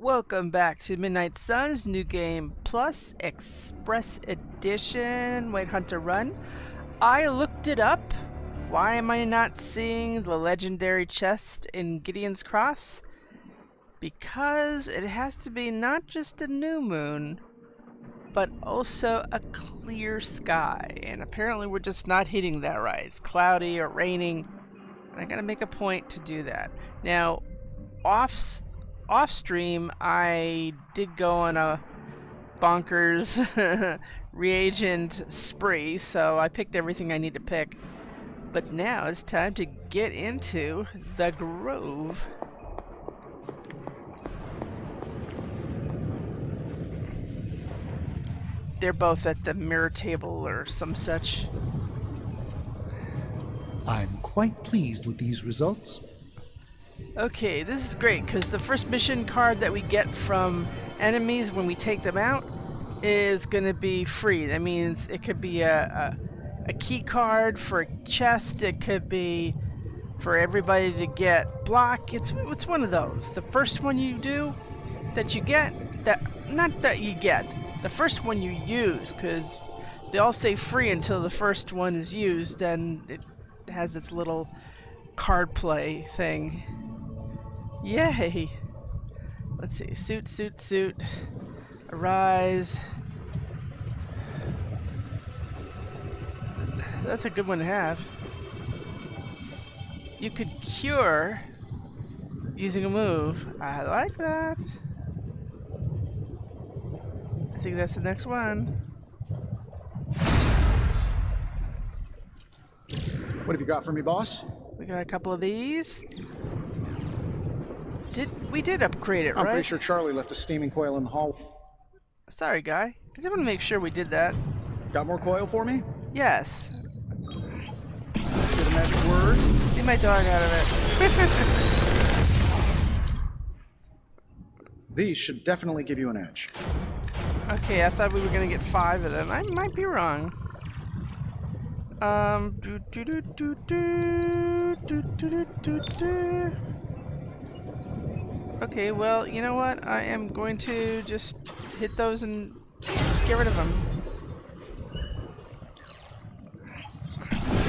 Welcome back to Midnight Suns New Game Plus Express Edition White Hunter Run. I looked it up. Why am I not seeing the legendary chest in Gideon's Cross? Because it has to be not just a new moon, but also a clear sky. And apparently we're just not hitting that right. It's cloudy or raining. And I gotta make a point to do that. Now, off stream, I did go on a bonkers reagent spree, so I picked everything I need to pick. But now it's time to get into the Grove. They're both at the mirror table or some such. I'm quite pleased with these results. Okay, this is great because the first mission card that we get from enemies when we take them out is going to be free. That means it could be a key card for a chest. It could be for everybody to get block. It's one of those. The first one you do that you get, the first one you use, because they all say free until the first one is used, then it has its little card play thing. Yay! Let's see. Suit. Arise. That's a good one to have. You could cure using a move. I like that. I think that's the next one. What have you got for me, boss? We got a couple of these. We did upgrade it, right? I'm pretty sure Charlie left a steaming coil in the hall. Sorry, guy. I just want to make sure we did that. Got more coil for me? Yes. Say the magic word. See my dog out of it. These should definitely give you an edge. Okay, I thought we were gonna get 5 of them. I might be wrong. Okay, well, you know what? I am going to just hit those and get rid of them.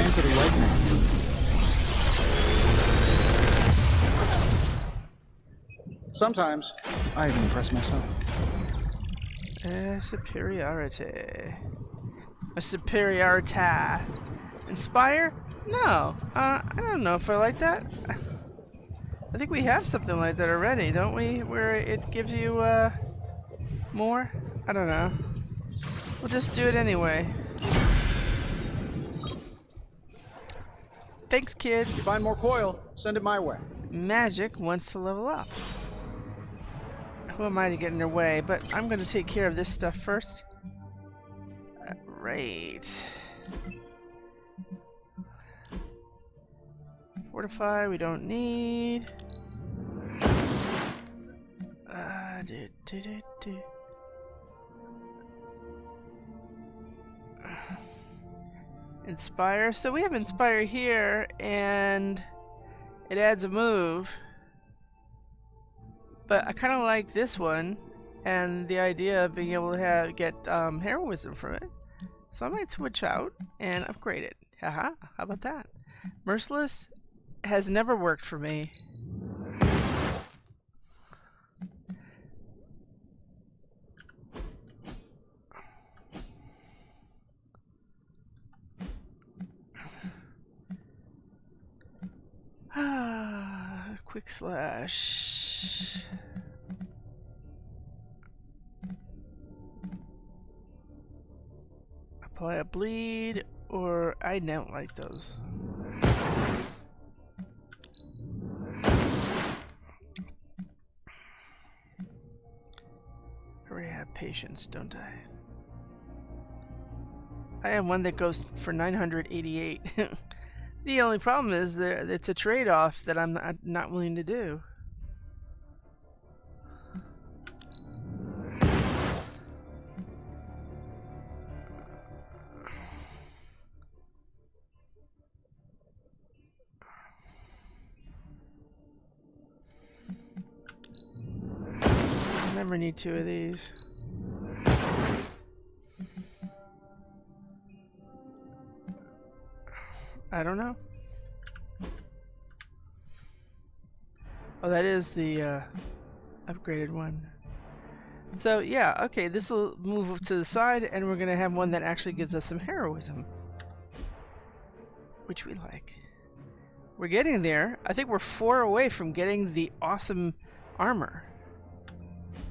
Answer the lightning. Sometimes I even impress myself. Superiority. A superiority. Inspire? No. I don't know if I like that. I think we have something like that already, don't we? Where it gives you, more? I don't know. We'll just do it anyway. Thanks, kids. If you find more coil, send it my way. Magic wants to level up. Who am I to get in their way? But I'm going to take care of this stuff first. Right. Fortify, we don't need. Inspire. So we have Inspire here, and it adds a move. But I kind of like this one, and the idea of being able to get heroism from it. So I might switch out and upgrade it. Haha, how about that? Merciless has never worked for me. Quick slash. Apply a bleed, or I don't like those. I already have patience, don't I? I have one that goes for 988. The only problem is that it's a trade-off that I'm not willing to do. never need 2 of these. I don't know. Oh, that is the upgraded one. So yeah, okay, this will move to the side, and we're gonna have one that actually gives us some heroism, which we like. We're getting there. I think we're 4 away from getting the awesome armor.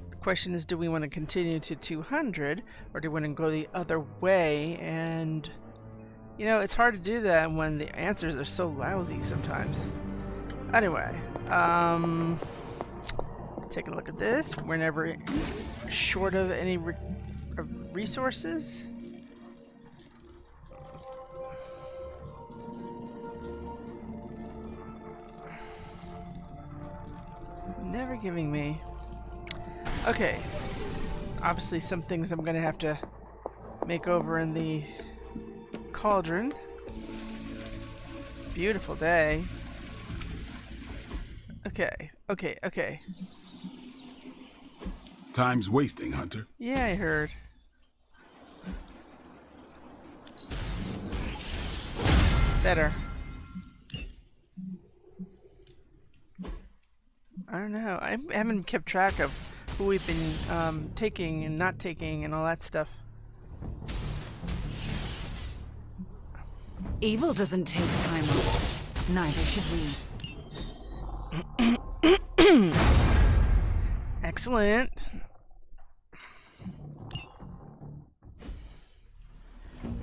The question is, do we want to continue to 200, or do we want to go the other way? And you know, it's hard to do that when the answers are so lousy sometimes. Anyway, taking a look at this. We're never short of any resources. Never giving me. Okay, obviously some things I'm gonna have to make over in the cauldron. Beautiful day. Okay. Time's wasting, Hunter. Yeah, I heard. Better. I don't know. I haven't kept track of who we've been taking and not taking and all that stuff. Evil doesn't take time off. Neither should we. Excellent.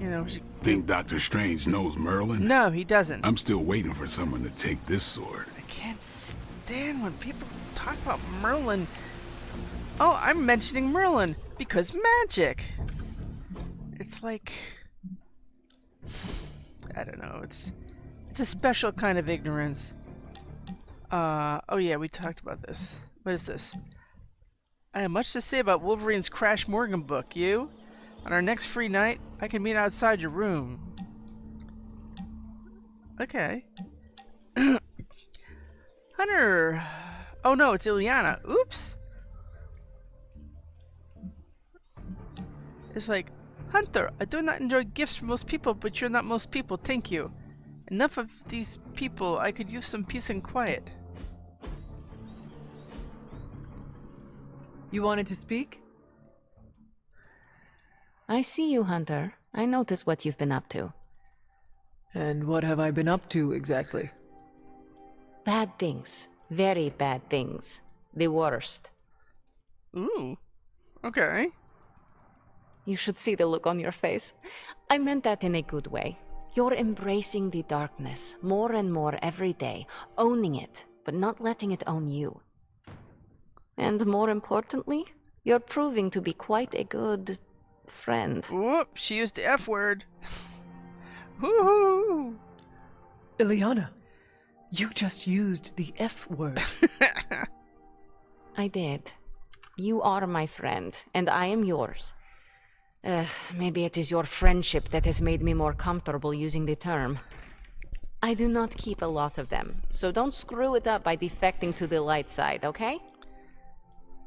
You know, Think Doctor Strange knows Merlin? no, he doesn't. I'm still waiting for someone to take this sword. I can't stand when people talk about Merlin. Oh, I'm mentioning Merlin because magic. It's like, I don't know. It's a special kind of ignorance. Oh yeah, we talked about this. What is this? I have much to say about Wolverine's Crash Morgan book. You? On our next free night, I can meet outside your room. Okay. Hunter! Oh no, it's Ileana. Oops! It's like, Hunter, I do not enjoy gifts from most people, but you're not most people, thank you. Enough of these people, I could use some peace and quiet. You wanted to speak? I see you, Hunter. I notice what you've been up to. And what have I been up to exactly? Bad things. Very bad things. The worst. Ooh. Okay. You should see the look on your face. I meant that in a good way. You're embracing the darkness more and more every day, owning it, but not letting it own you. And more importantly, you're proving to be quite a good friend. Whoop, she used the F word. Woohoo! Ileana, you just used the F word. I did. You are my friend, and I am yours. Maybe it is your friendship that has made me more comfortable using the term. I do not keep a lot of them, so don't screw it up by defecting to the light side, okay?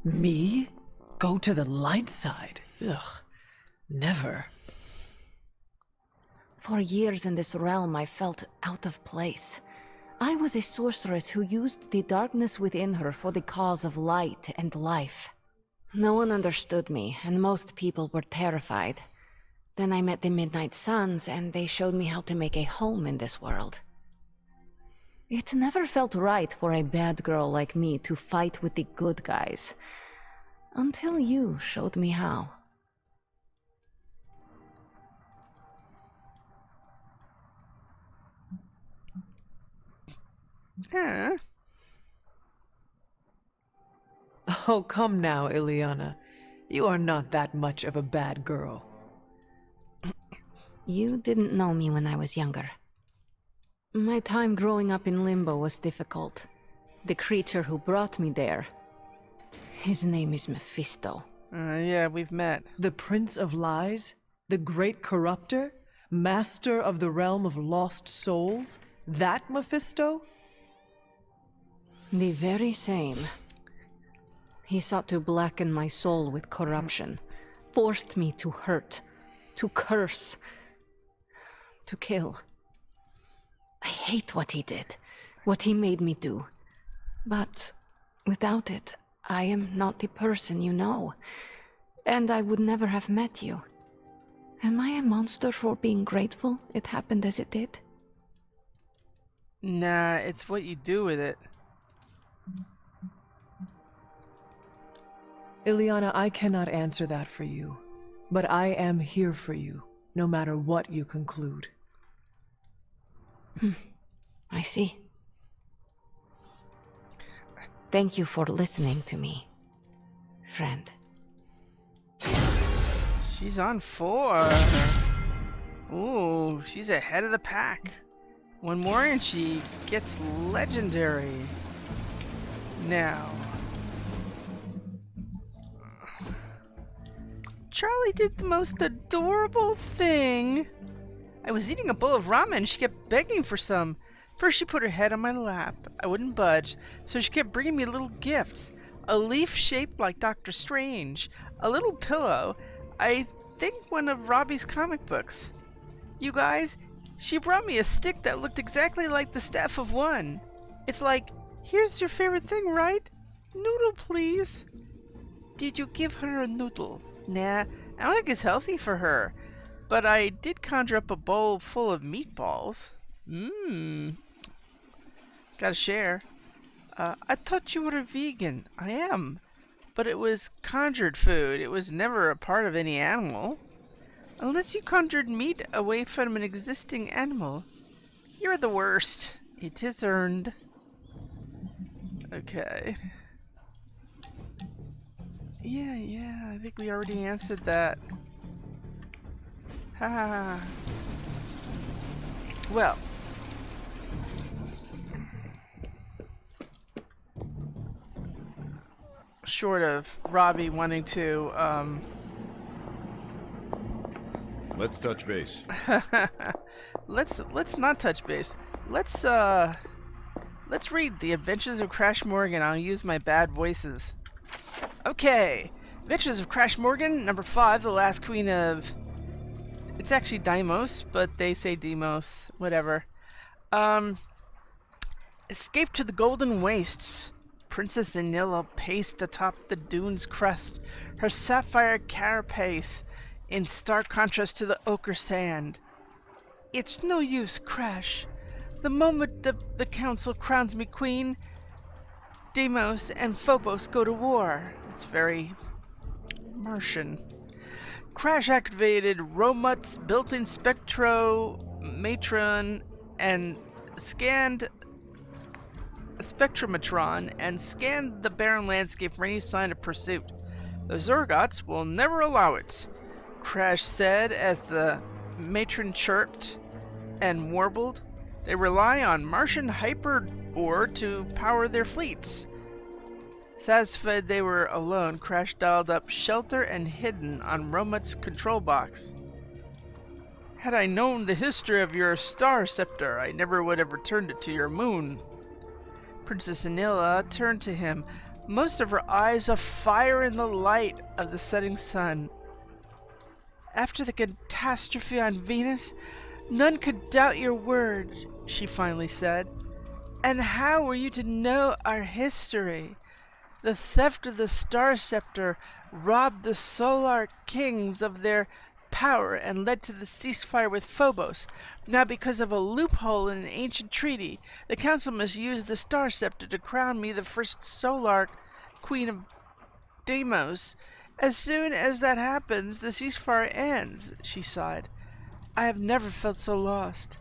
Me? Go to the light side? Ugh. Never. For years in this realm, I felt out of place. I was a sorceress who used the darkness within her for the cause of light and life. No one understood me, and most people were terrified. Then I met the Midnight Suns, and they showed me how to make a home in this world. It never felt right for a bad girl like me to fight with the good guys. Until you showed me how. Yeah. Oh, come now, Ileana. You are not that much of a bad girl. You didn't know me when I was younger. My time growing up in Limbo was difficult. The creature who brought me there, his name is Mephisto. Yeah, we've met. The Prince of Lies? The Great Corrupter? Master of the Realm of Lost Souls? That Mephisto? The very same. He sought to blacken my soul with corruption, forced me to hurt, to curse, to kill. I hate what he did, what he made me do. But without it, I am not the person you know, and I would never have met you. Am I a monster for being grateful it happened as it did? Nah, it's what you do with it. Ileana, I cannot answer that for you, but I am here for you, no matter what you conclude. I see. Thank you for listening to me, friend. She's on 4. Ooh, she's ahead of the pack. One more and she gets legendary. Now. Charlie did the most adorable thing. I was eating a bowl of ramen. She kept begging for some. First she put her head on my lap. I wouldn't budge, so she kept bringing me little gifts. A leaf shaped like Doctor Strange. A little pillow. I think one of Robbie's comic books. You guys, she brought me a stick that looked exactly like the staff of one. It's like, here's your favorite thing, right? Noodle, please. Did you give her a noodle? Nah, I don't think it's healthy for her. But I did conjure up a bowl full of meatballs. Gotta share. I thought you were a vegan. I am. But it was conjured food. It was never a part of any animal. Unless you conjured meat away from an existing animal. You're the worst. It is earned. Okay. Yeah, I think we already answered that. Ha. Well. Short of Robbie wanting to, Let's touch base. let's not touch base. Let's read The Adventures of Crash Morgan. I'll use my bad voices. Okay. Adventures of Crash Morgan, number 5, the last queen of... It's actually Deimos, but they say Demos. Whatever. Escape to the Golden Wastes. Princess Anilla paced atop the dune's crest, her sapphire carapace in stark contrast to the ochre sand. It's no use, Crash. The moment the council crowns me queen, Deimos and Phobos go to war. It's very Martian. Crash activated Romut's built-in spectrometron and scanned the barren landscape for any sign of pursuit. The Zergots will never allow it, Crash said as the matron chirped and warbled. They rely on Martian hyper ore to power their fleets. Satisfied they were alone, Crash dialed up shelter and hidden on Romut's control box. Had I known the history of your star scepter, I never would have returned it to your moon. Princess Anilla turned to him, most of her eyes afire in the light of the setting sun. After the catastrophe on Venus, none could doubt your word, she finally said. And how were you to know our history? The theft of the Star Scepter robbed the Solar Kings of their power and led to the ceasefire with Phobos. Now, because of a loophole in an ancient treaty, the Council must use the Star Scepter to crown me the first Solar Queen of Deimos. As soon as that happens, the ceasefire ends, she sighed. I have never felt so lost.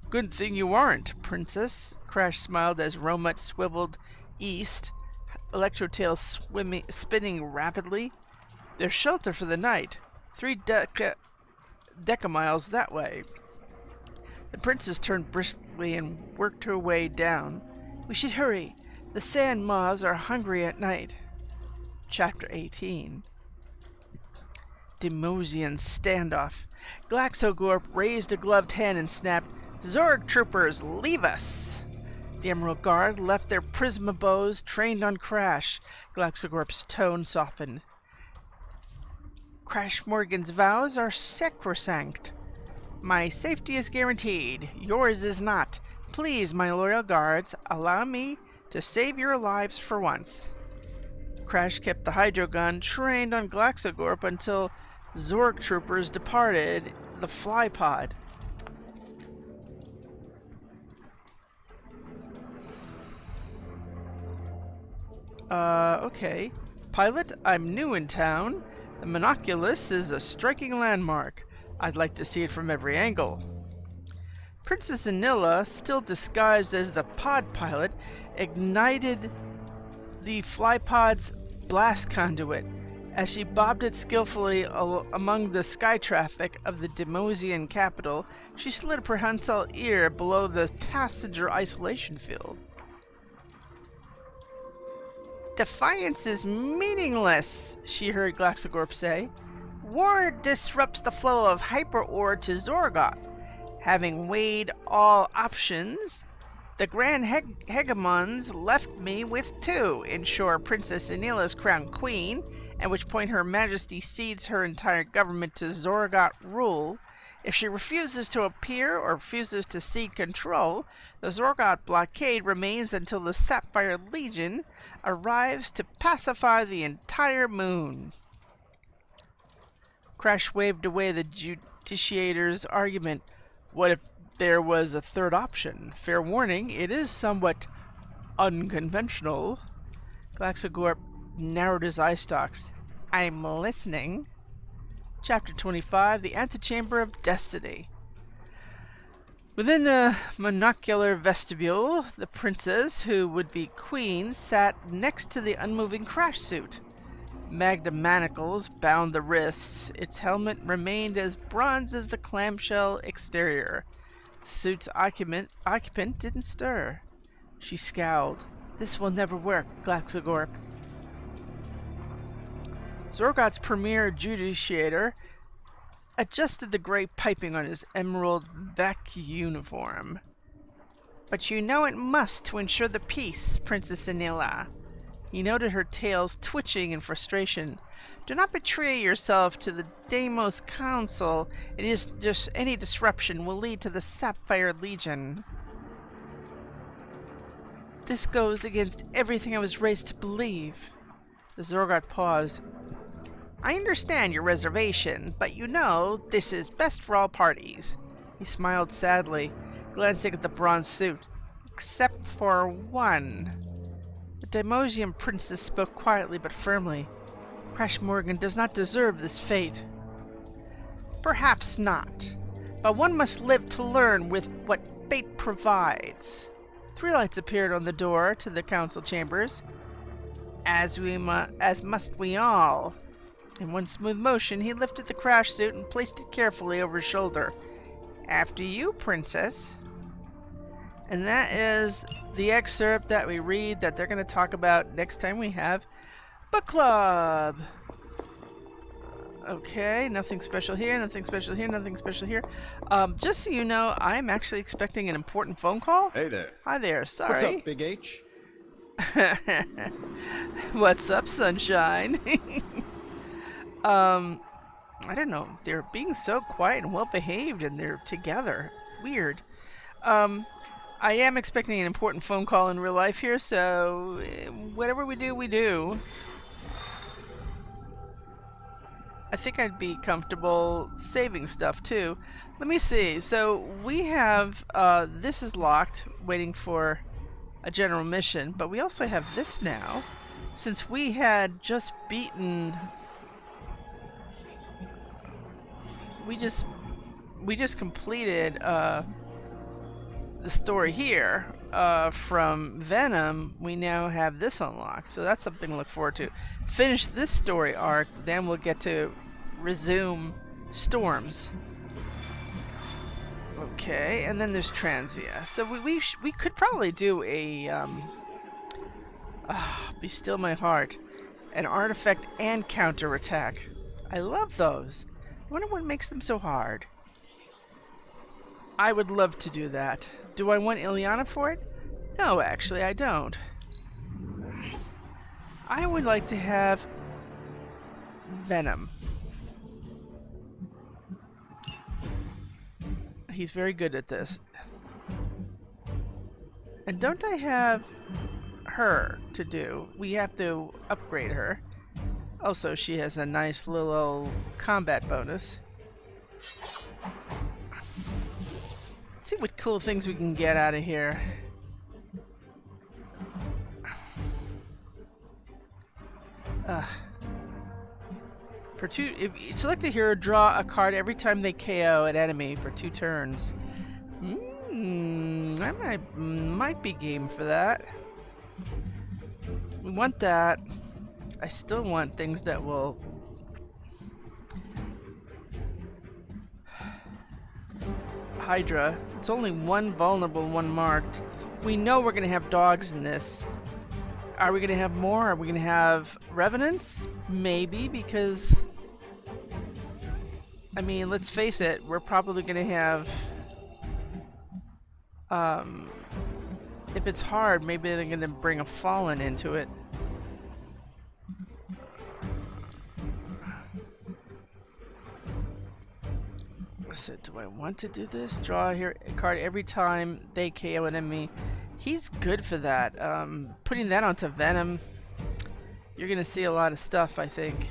Good thing you aren't, Princess, Crash smiled as Romut swiveled east, Electrotail spinning rapidly. There's shelter for the night. 3 decamiles that way. The princess turned briskly and worked her way down. We should hurry. The sand moths are hungry at night. Chapter 18. Demosian standoff. Glaxogorp raised a gloved hand and snapped, Zorg troopers, leave us! The Emerald Guard left their prisma bows trained on Crash. Glaxogorp's tone softened. Crash Morgan's vows are sacrosanct. My safety is guaranteed. Yours is not. Please, my loyal guards, allow me to save your lives for once. Crash kept the hydro gun trained on Glaxogorp until Zorg troopers departed the fly pod. Okay. Pilot, I'm new in town. The monoculus is a striking landmark. I'd like to see it from every angle. Princess Anilla, still disguised as the pod pilot, ignited the flypod's blast conduit. As she bobbed it skillfully among the sky traffic of the Demosian capital, she slid a prehensile ear below the passenger isolation field. Defiance is meaningless, she heard Glaxogorp say. War disrupts the flow of hyper-ore to Zorgoth. Having weighed all options, the Grand Hegemons left me with two: ensure Princess Anila's crowned queen, at which point Her Majesty cedes her entire government to Zorgoth rule. If she refuses to appear or refuses to cede control, the Zorgoth blockade remains until the Sapphire Legion arrives to pacify the entire moon. Crash waved away the Justiciator's argument. What if there was a third option? Fair warning, it is somewhat unconventional. Glaxogorp narrowed his eye stalks. I'm listening. Chapter 25, The Antechamber of Destiny. Within the monocular vestibule, the princess, who would be queen, sat next to the unmoving Crash suit. Magna manacles bound the wrists. Its helmet remained as bronze as the clamshell exterior. The suit's occupant didn't stir. She scowled. This will never work, Glaxogorp. Zorgoth's premier justiciator adjusted the gray piping on his emerald vac uniform. But you know it must to ensure the peace, Princess Anilla. He noted her tails twitching in frustration. Do not betray yourself to the Deimos Council. It is just any disruption will lead to the Sapphire Legion. This goes against everything I was raised to believe. The Zorgoth paused. I understand your reservation, but you know this is best for all parties. He smiled sadly, glancing at the bronze suit. Except for one. The Demosian princess spoke quietly but firmly. Crash Morgan does not deserve this fate. Perhaps not, but one must live to learn with what fate provides. 3 lights appeared on the door to the council chambers. As must we all. In one smooth motion, he lifted the Crash suit and placed it carefully over his shoulder. After you, princess. And that is the excerpt that we read that they're going to talk about next time we have book club. Okay, nothing special here, nothing special here, nothing special here. Just so you know, I'm actually expecting an important phone call. Hey there. Hi there, sorry. What's up, Big H? What's up, sunshine? I don't know. They're being so quiet and well behaved and they're together. Weird. I am expecting an important phone call in real life here, so whatever we do, we do. I think I'd be comfortable saving stuff too. Let me see. So we have, this is locked, waiting for a general mission, but we also have this now. Since we had just beaten... We just completed, the story here from Venom. We now have this unlocked, so that's something to look forward to. Finish this story arc, then we'll get to resume Storms. Okay, and then there's Transia. So we could probably do a Be Still My Heart, an artifact and counterattack. I love those. I wonder what makes them so hard. I would love to do that. Do I want Ileana for it? No, actually, I don't. I would like to have Venom. He's very good at this. And don't I have her to do? We have to upgrade her. Also, she has a nice little combat bonus. Let's see what cool things we can get out of here. For two, if you select a hero, draw a card every time they KO an enemy for 2 turns. I might be game for that. We want that. I still want things that will... Hydra. It's only 1 vulnerable, 1 marked. We know we're going to have dogs in this. Are we going to have more? Are we going to have revenants? Maybe, because... I mean, let's face it, we're probably going to have... if it's hard, maybe they're going to bring a fallen into it. So, do I want to do this? Draw a card every time they KO an enemy. He's good for that. Putting that onto Venom, you're going to see a lot of stuff, I think.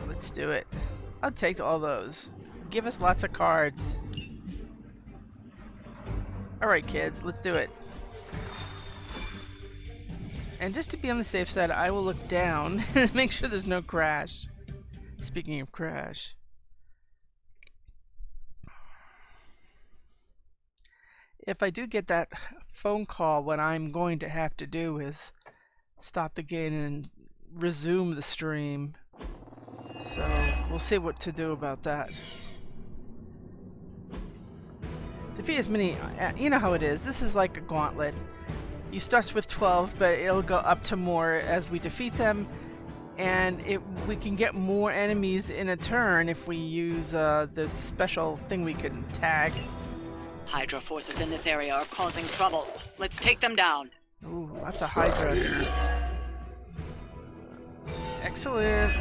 Let's do it. I'll take all those. Give us lots of cards. Alright, kids, let's do it. And just to be on the safe side, I will look down and make sure there's no crash. Speaking of crash. If I do get that phone call, what I'm going to have to do is stop the game and resume the stream. So we'll see what to do about that. Defeat as many, you know how it is. This is like a gauntlet. You start with 12, but it'll go up to more as we defeat them. And we can get more enemies in a turn if we use this special thing we can tag. Hydra forces in this area are causing trouble. Let's take them down. Ooh, that's a Hydra. Excellent.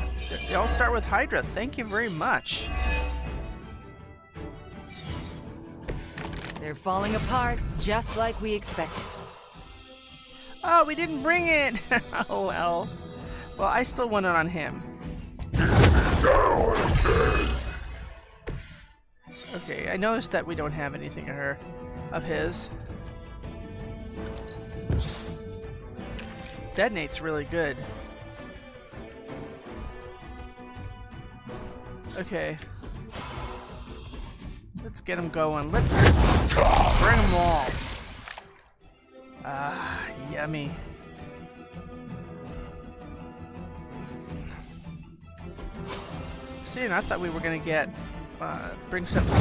They all start with Hydra. Thank you very much. They're falling apart, just like we expected. Oh, we didn't bring it! Oh well. Well, I still want it on him. Okay, I noticed that we don't have anything of his. Detonate's really good. Okay. Let's get him going. Let's bring them all. Ah, yummy. See, and I thought we were gonna get bring something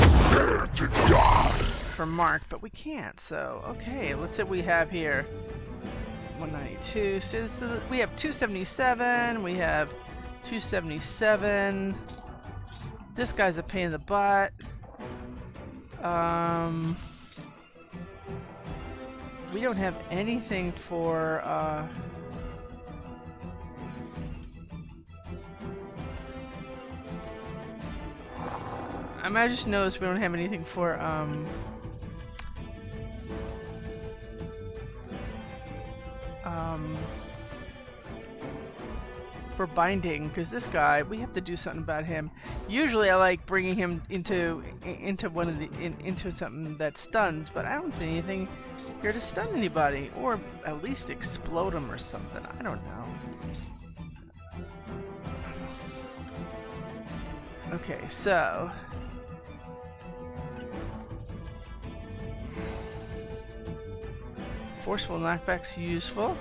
for Mark, but we can't. So okay, let's see what we have here. 192. So we have 277. We have 277. This guy's a pain in the butt. We don't have anything for I just noticed we don't have anything for binding, because this guy, we have to do something about him. Usually I like bringing him into one of the into something that stuns, but I don't see anything here to stun anybody, or at least explode him or something. I don't know. Okay, so forceful knockback's useful.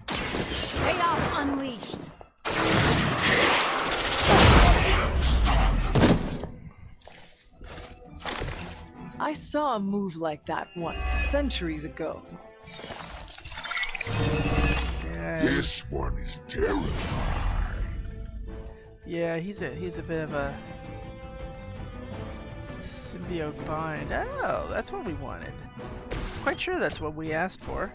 Chaos unleashed. I saw a move like that once, centuries ago. This one is terrifying. Yeah, he's a bit of a symbiote bind. Oh, that's what we wanted. Quite sure that's what we asked for.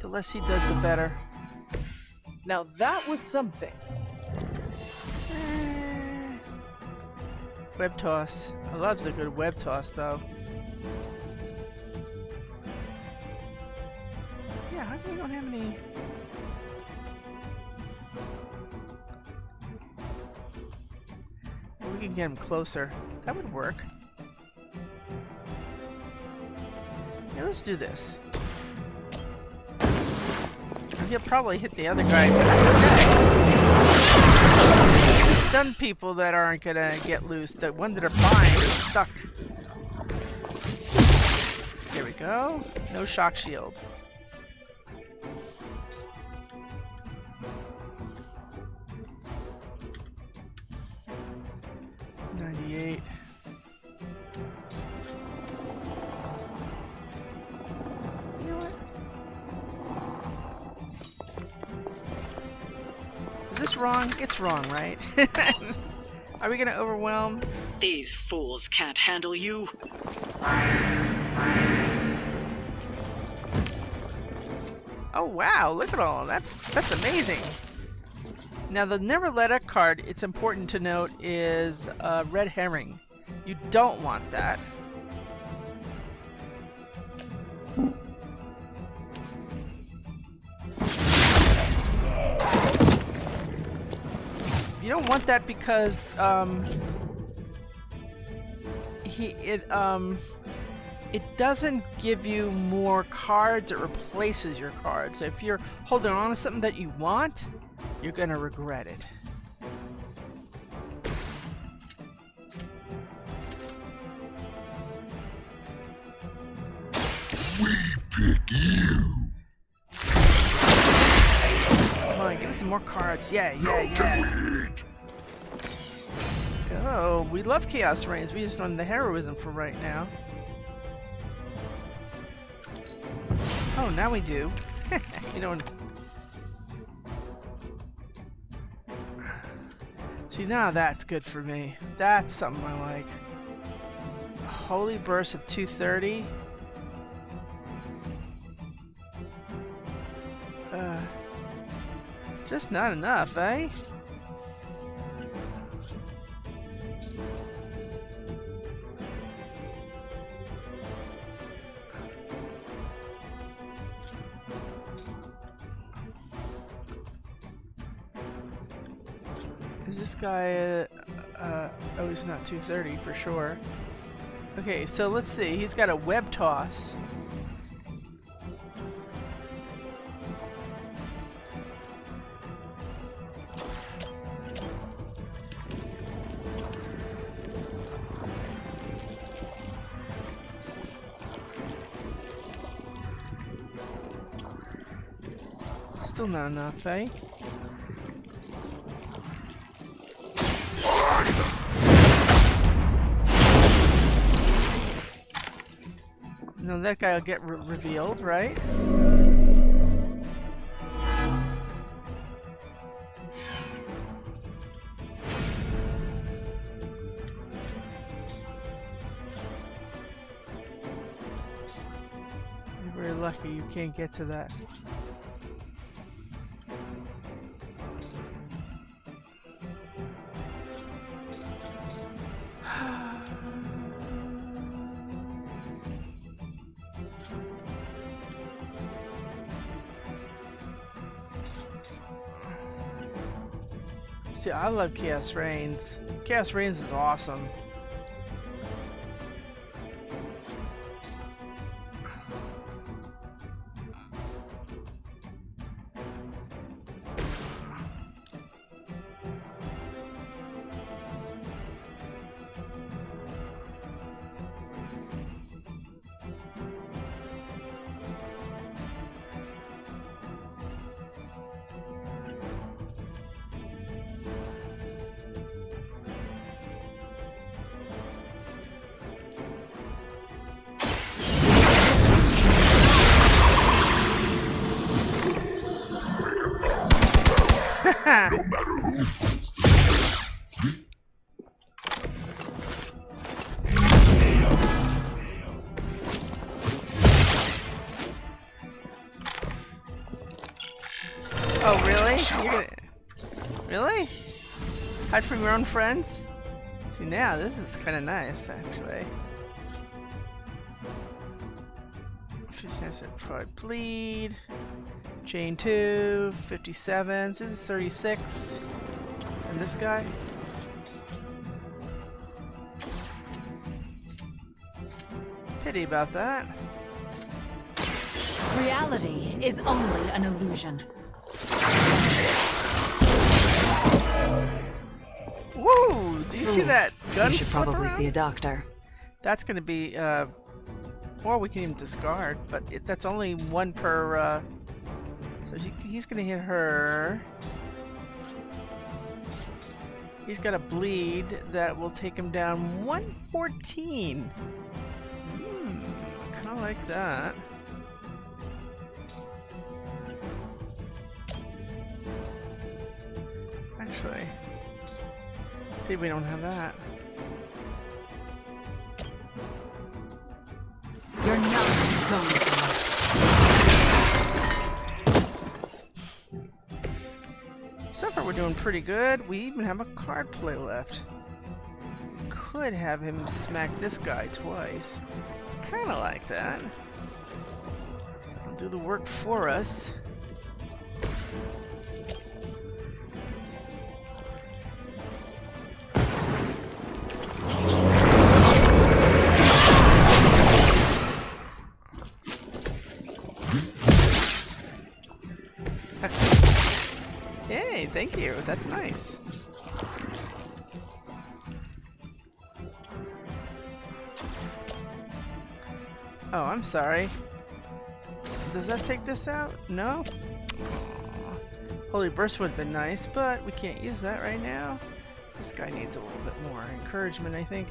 The less he does, the better. Now that was something. Web toss. I love the good web toss, though. Yeah, how come we don't have any? We can get him closer. That would work. Yeah, let's do this. He'll probably hit the other guy, but that's okay. The stun people that aren't gonna get loose, the ones that are bind are stuck. There we go. No shock shield. $98. You know what? Is this wrong? It's wrong, right? Are we gonna overwhelm? These fools can't handle you. Oh wow, look at all. That's amazing. Now the Never Let Up card, it's important to note, is a red herring. You don't want that. You don't want that because it doesn't give you more cards, it replaces your cards. So if you're holding on to something that you want, you're gonna regret it. We pick you. Come on, give us some more cards. Yeah. Oh, we love Chaos Reigns. We just want the heroism for right now. Oh, now we do. You know. See, now that's good for me. That's something I like. A holy burst of 230. Just not enough, eh? Is this guy, oh, he's not 230 for sure. Okay, so let's see. He's got a web toss. Still not enough, eh? No, that guy will get revealed, right? You're very lucky you can't get to that. See, I love Chaos Reigns. Chaos Reigns is awesome. Oh, really? You're gonna... Really? Hide from your own friends? See, now this is kind of nice, actually. 50% provide bleed. Chain 2, 57. So this is 36. And this guy? Pity about that. Reality is only an illusion. Woo! Do you see that gun? You should flip probably around? see a doctor. That's gonna be, or we can even discard, but that's only one per, so he's gonna hit her. He's got a bleed that will take him down 114. Kinda like that. Actually, maybe we don't have that. You're not going to. So far we're doing pretty good. We even have a card play left. We could have him smack this guy twice. Kinda like that. He'll do the work for us. Hey, thank you. That's nice. Oh, I'm sorry. Does that take this out? No? Aw. Holy Burst would have been nice, but we can't use that right now. This guy needs a little bit more encouragement, I think.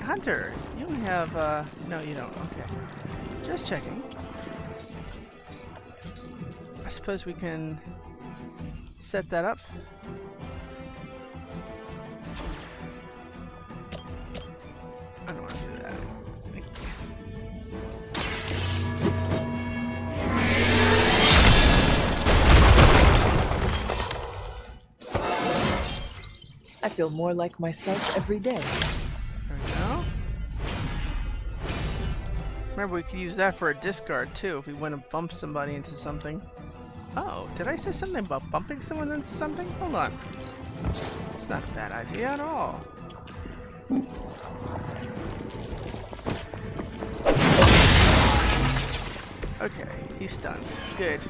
Hunter, you don't have, no, you don't. Okay. Just checking. I suppose we can set that up. I don't want to do that. I feel more like myself every day. There we go. Remember, we could use that for a discard too if we want to bump somebody into something. Oh, did I say something about bumping someone into something? Hold on. It's not a bad idea at all. Okay, he's stunned. Good.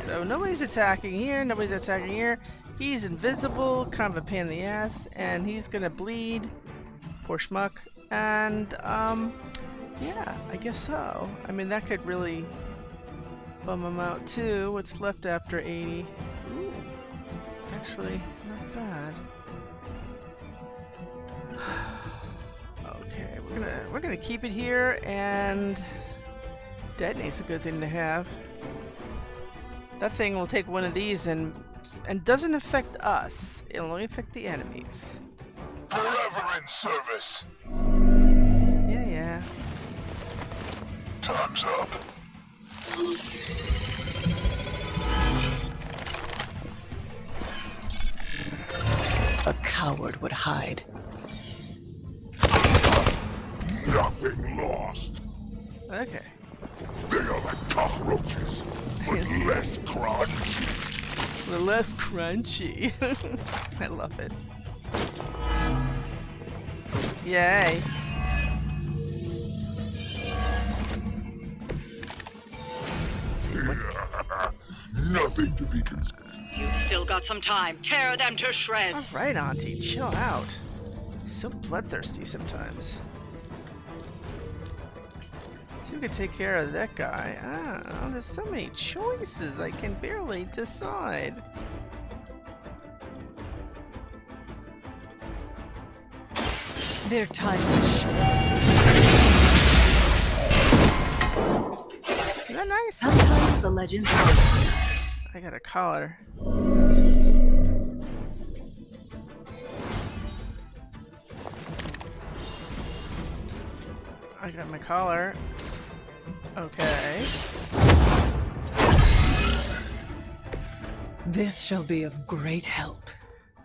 So nobody's attacking here, nobody's attacking here. He's invisible, kind of a pain in the ass, and he's gonna bleed. Poor schmuck. And, yeah, I guess so. I mean, that could really bum him out too. What's left after 80? Ooh, actually, not bad. Okay, we're gonna keep it here, and detonate's a good thing to have. That thing will take one of these and doesn't affect us. It'll only affect the enemies. Forever in service. Yeah. Time's up. A coward would hide. Nothing lost. Okay. They are like cockroaches, but less crunchy. The less crunchy. I love it. Yay. Nothing to be concerned. You've still got some time. Tear them to shreds. Alright, Auntie, chill out. So bloodthirsty sometimes. See if we can take care of that guy. Oh, there's so many choices. I can barely decide. Their time is short. Isn't that nice? Sometimes the legends are. I got a collar. I got my collar. Okay. This shall be of great help.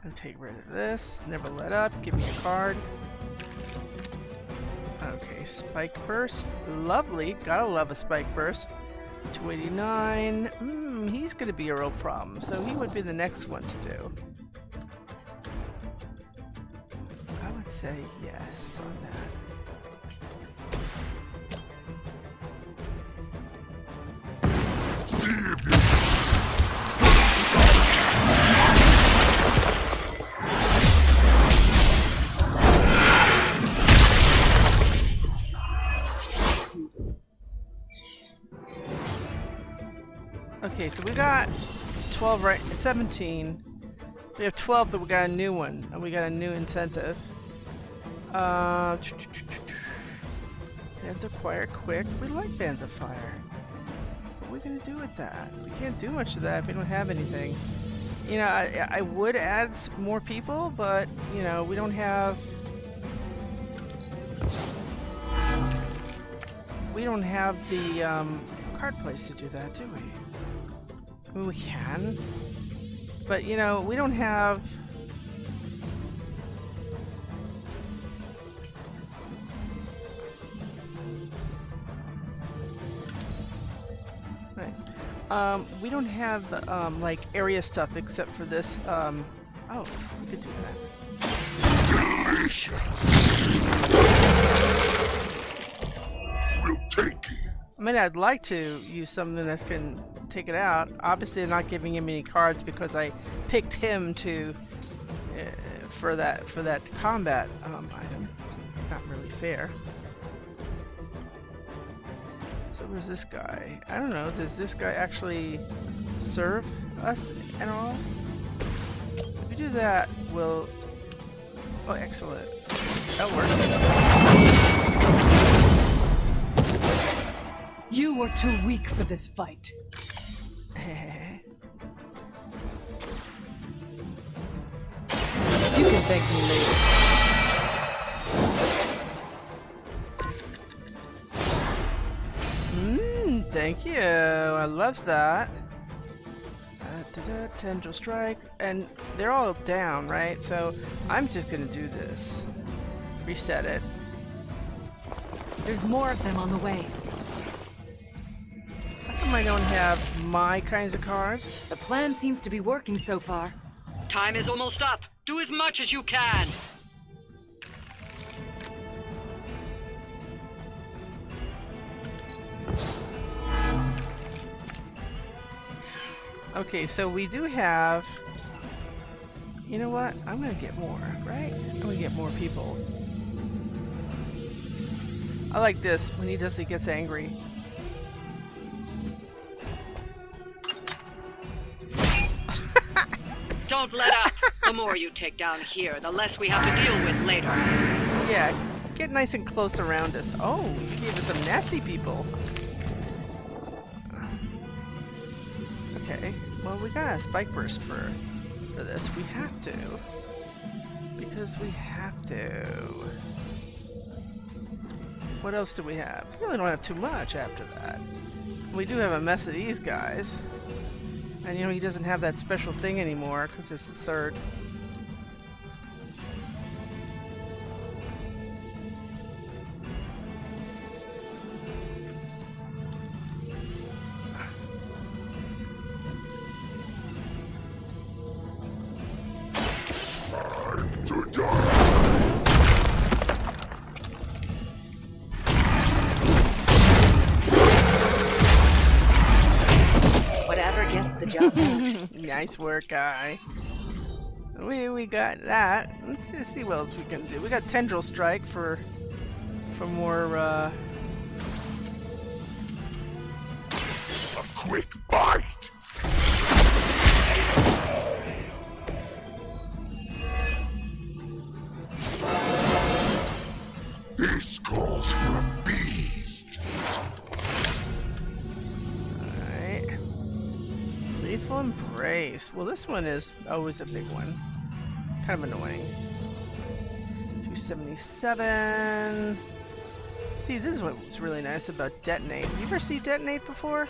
I'll take rid of this. Never let up. Give me a card. Okay, Spike Burst. Lovely. Gotta love a Spike Burst. 289. He's gonna be a real problem, so he would be the next one to do. I would say yes on that. Okay, so we got 12 right, 17. We have 12, but we got a new one, and we got a new incentive. Bands acquire quick. We like Bands of Fire. What are we gonna do with that? We can't do much of that if we don't have anything. You know, I would add more people, but you know, we don't have. We don't have the card place to do that, do we? I mean, we can, but you know, we don't have. Right. We don't have like area stuff except for this. Oh, we could do that. Delicious. We'll take it. I mean, I'd like to use something that can take it out. Obviously, they're not giving him any cards because I picked him to for that combat item. Not really fair. So where's this guy? I don't know. Does this guy actually serve us at all? If we do that, we'll. Oh, excellent. That works. You were too weak for this fight. You can thank me later. Thank you. I loves that. Tendril Strike. And they're all down, right? So I'm just gonna do this. Reset it. There's more of them on the way. How come I don't have my kinds of cards? The plan seems to be working so far. Time is almost up. Do as much as you can. Okay, so we do have. You know what? I'm gonna get more, right? I'm gonna get more people. I like this. When he does, he gets angry. Don't let up. The more you take down here, the less we have to deal with later. Yeah, get nice and close around us. Oh, he gave us some nasty people. Okay, well, we got a Spike Burst for this. We have to. Because we have to. What else do we have? We really don't have too much after that. We do have a mess of these guys. And you know, he doesn't have that special thing anymore because it's the third. To die. Whatever gets the job done. Nice work, guy. We got that. Let's see what else we can do. We got Tendril Strike for more. A quick bite. This calls for a beast. Alright. Lethal Embrace. Well, this one is always a big one. Kind of annoying. 277. See, this is what's really nice about detonate. You ever see detonate before?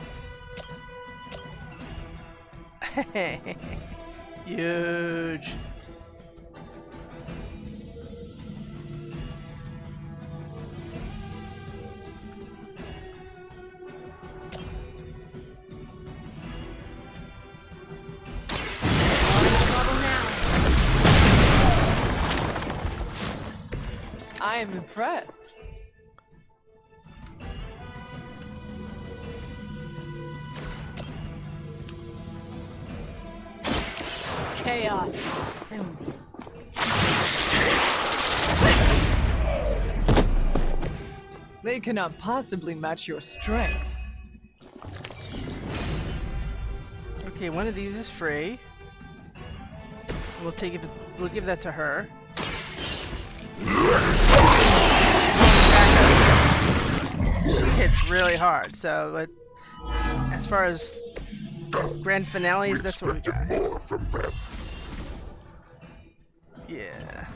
Huge. I am impressed. Chaos consumes you. They cannot possibly match your strength. Okay, one of these is free. We'll take it. We'll give that to her. She hits really hard. So, as far as grand finales, that's what we got. More from them. Yeah.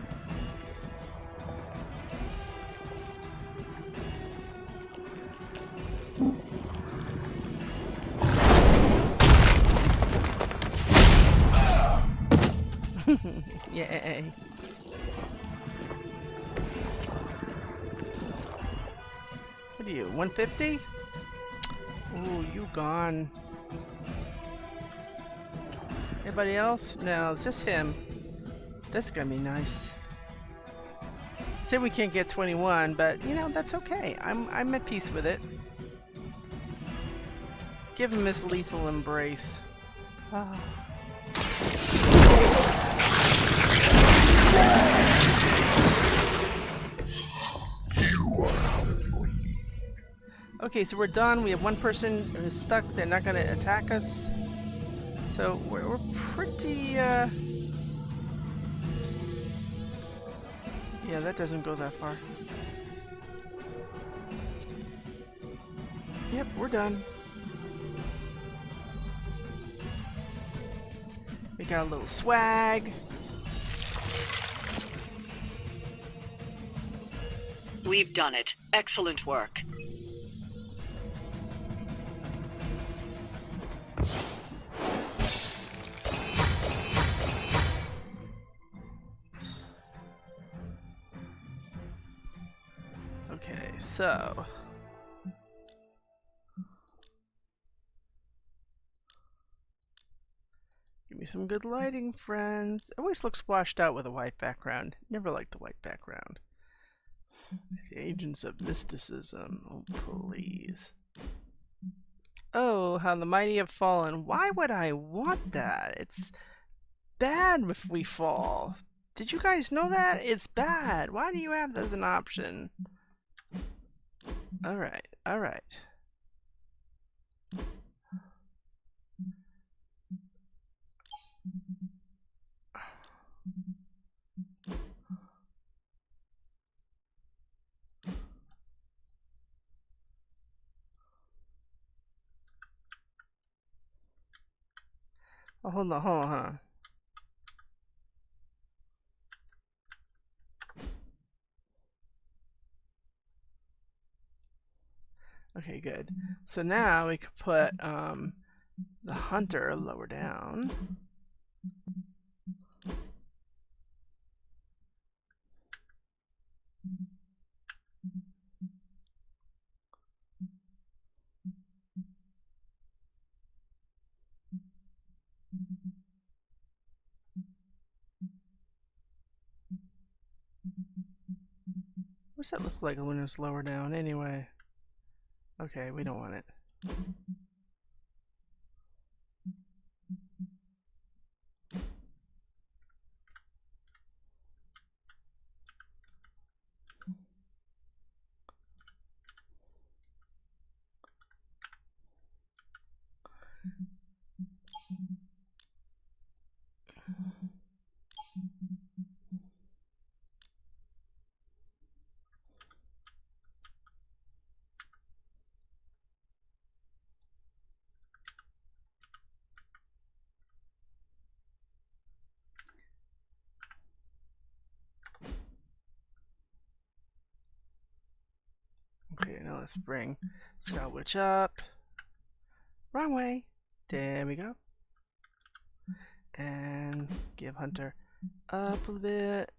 Yay. What are you, 150? Ooh, you gone. Anybody else? No, just him. That's gonna be nice. Say we can't get 21, but you know, that's okay. I'm at peace with it. Give him his lethal embrace. Ah. Okay, so we're done. We have one person who's stuck. They're not going to attack us. So we're pretty, yeah, that doesn't go that far. Yep, we're done. We got a little swag. We've done it. Excellent work. Okay, so give me some good lighting, friends. It always looks washed out with a white background. Never liked the white background. The agents of mysticism. Oh, please. Oh, how the mighty have fallen. Why would I want that? It's bad if we fall. Did you guys know that? It's bad. Why do you have that as an option? Alright, alright. Oh, hold on. Okay, good. So now we could put the hunter lower down. What's that look like when it's lower down anyway? Okay, we don't want it. Now let's bring Scout Witch up. Wrong way. There we go. And give Hunter up a little bit.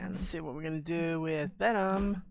And let's see what we're gonna do with Venom.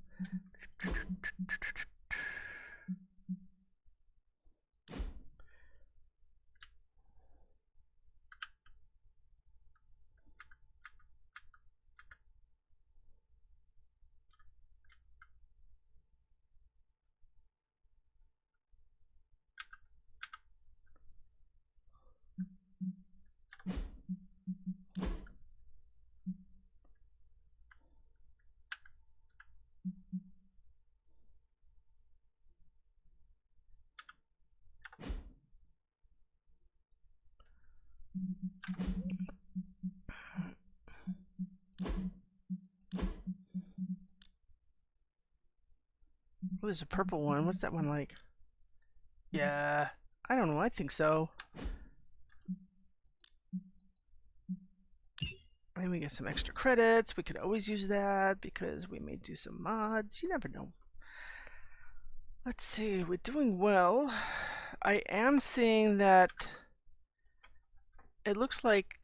Oh, there's a purple one. What's that one like? Yeah, I don't know. I think so. And we get some extra credits. We could always use that because we may do some mods. You never know. Let's see. We're doing well. I am seeing that it looks like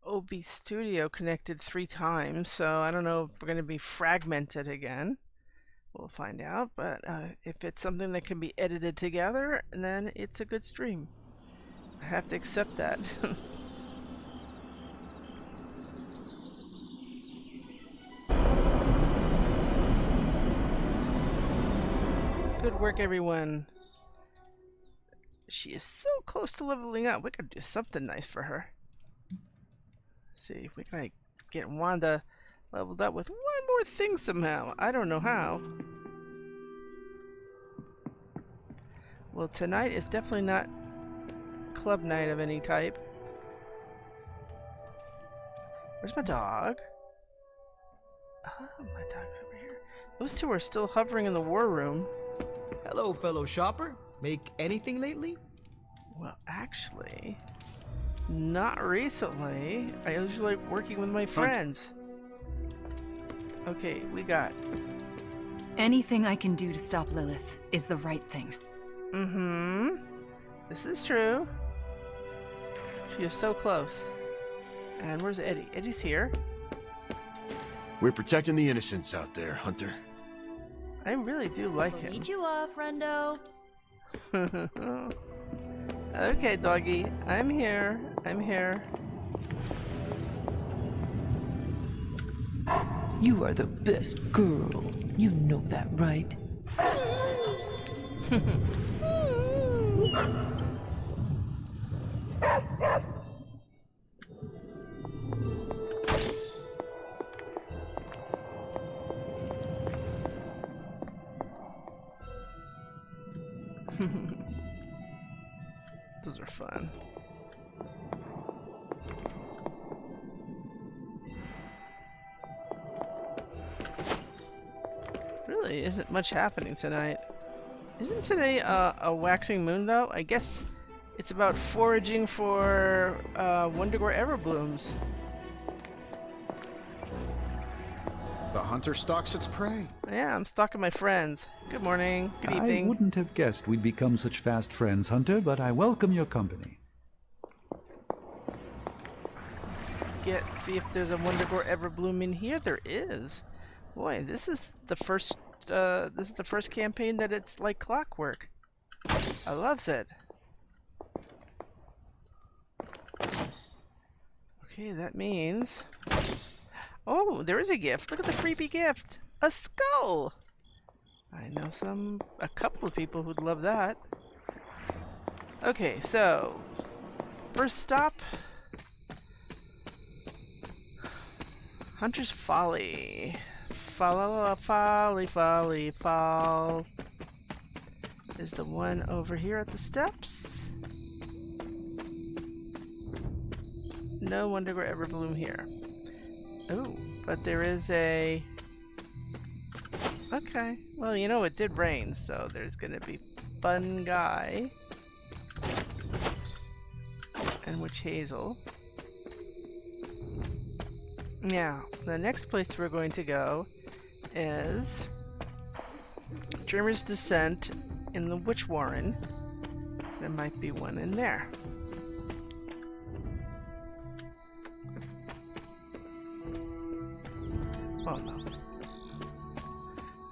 OB Studio connected 3 times. So I don't know if we're going to be fragmented again. We'll find out, but if it's something that can be edited together, then it's a good stream. I have to accept that. Good work, everyone. She is so close to leveling up. We could do something nice for her. See if we can get Wanda leveled up with one more thing somehow. I don't know how. Well, tonight is definitely not club night of any type. Where's my dog? Oh, my dog's over here. Those two are still hovering in the war room. Hello, fellow shopper. Make anything lately? Well, actually, not recently. I usually like working with my friends. Okay, we got... Anything I can do to stop Lilith is the right thing. Mm-hmm. This is true. She is so close. And where's Eddie? Eddie's here. We're protecting the innocents out there, Hunter. I really do like him. Meet you up, friendo. Okay, doggy. I'm here. I'm here. You are the best girl. You know that, right? Those are fun. Really isn't much happening tonight. Isn't today a waxing moon though? I guess it's about foraging for Wondergore Everblooms. The hunter stalks its prey. Yeah, I'm stalking my friends. Good morning. Good evening. I wouldn't have guessed we'd become such fast friends, Hunter, but I welcome your company. See if there's a Wondergore Everbloom in here. There is. Boy, this is the first campaign that it's like clockwork. I loves it. Okay, that means... Oh, there is a gift. Look at the freebie gift. A skull. I know a couple of people who'd love that. Okay, so first stop, Hunter's Folly. Folly, fall. Is the one over here at the steps? No Wondergore Everbloom here. Oh, but there is a... Okay, well, you know, it did rain, so there's gonna be fun guy. and witch hazel. Now, the next place we're going to go is Dreamer's Descent in the Witch Warren. There might be one in there. Oh no.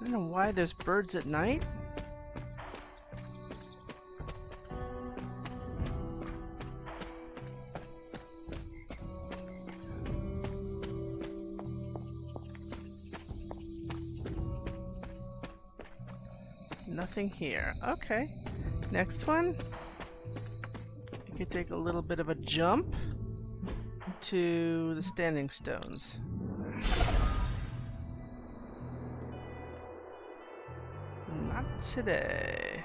I don't know why there's birds at night. Nothing here. Okay. Next one. You can take a little bit of a jump to the standing stones. Not today.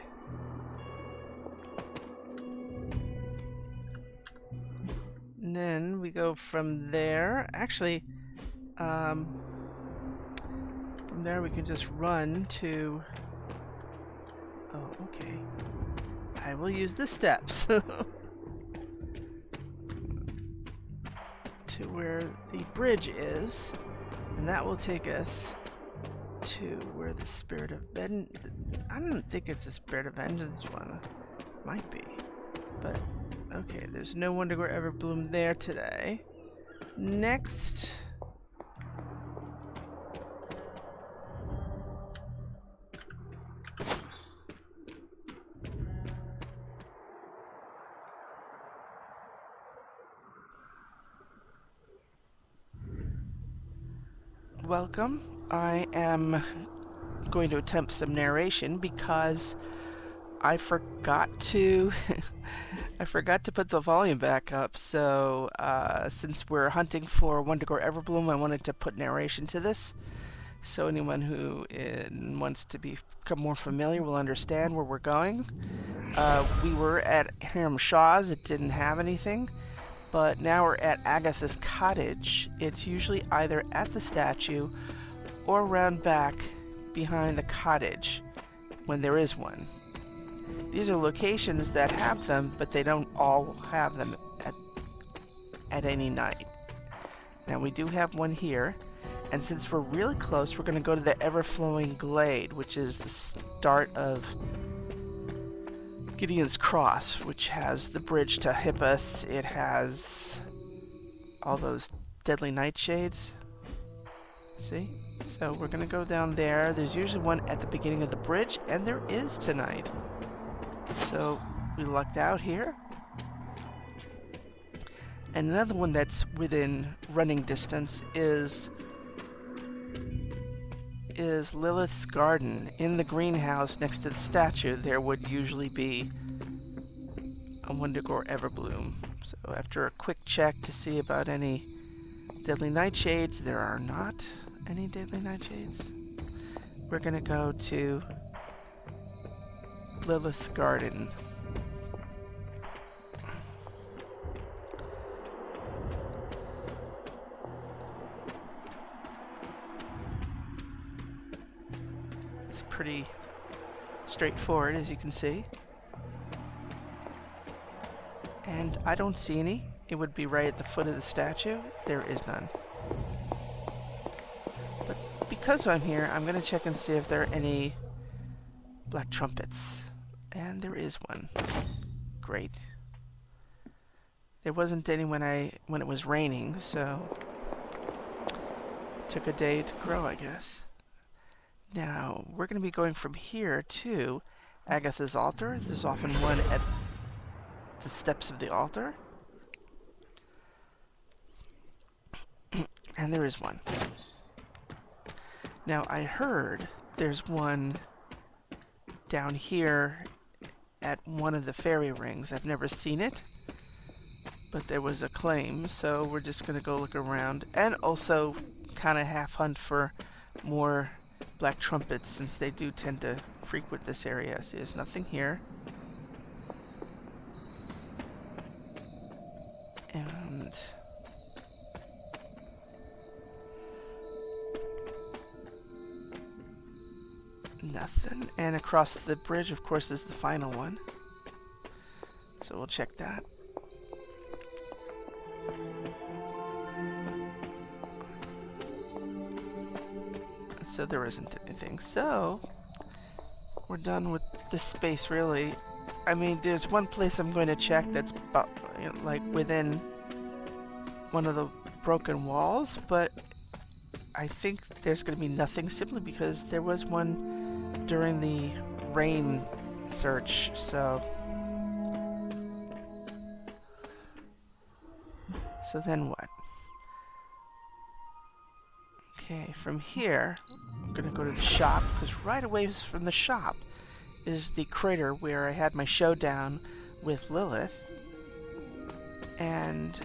And then we go from there. Actually, from there we can just run to... Oh, okay. I will use the steps to where the bridge is, and that will take us to where the Spirit of Vengeance... I don't think it's the Spirit of Vengeance one. Might be. But, okay, there's no Wondergore Everbloom there today. Next... Welcome. I am going to attempt some narration because I forgot to I forgot to put the volume back up. So since we're hunting for Wondergore Everbloom, I wanted to put narration to this, so anyone who wants to become more familiar will understand where we're going. We were at Hiram Shaw's. It didn't have anything. But now we're at Agatha's cottage. It's usually either at the statue or around back behind the cottage when there is one. These are locations that have them, but they don't all have them at any night. Now we do have one here, and since we're really close, we're going to go to the Ever-Flowing Glade, which is the start of Gideon's Cross, which has the bridge to Hippus. It has all those deadly nightshades. See? So we're going to go down there. There's usually one at the beginning of the bridge, and there is tonight. So we lucked out here. And another one that's within running distance is Lilith's garden. In the greenhouse next to the statue, there would usually be a Wondergore Everbloom. So after a quick check to see about any deadly nightshades, there are not any deadly nightshades. We're gonna go to Lilith's garden. Pretty straightforward, as you can see. And I don't see any. It would be right at the foot of the statue. There is none. But because I'm here, I'm going to check and see if there are any black trumpets. And there is one. Great. There wasn't any when it was raining, so it took a day to grow, I guess. Now, we're going to be going from here to Agatha's altar. There's often one at the steps of the altar. And there is one. Now, I heard there's one down here at one of the fairy rings. I've never seen it, but there was a claim, so we're just going to go look around and also kind of half hunt for more black trumpets, since they do tend to frequent this area. See, there's nothing here. And nothing. And across the bridge, of course, is the final one. So we'll check that. So there isn't anything. So we're done with this space, really. I mean, there's one place I'm going to check that's about, you know, like within one of the broken walls, but I think there's going to be nothing simply because there was one during the rain search, so then what? Okay, from here, I'm gonna go to the shop, because right away from the shop is the crater where I had my showdown with Lilith, and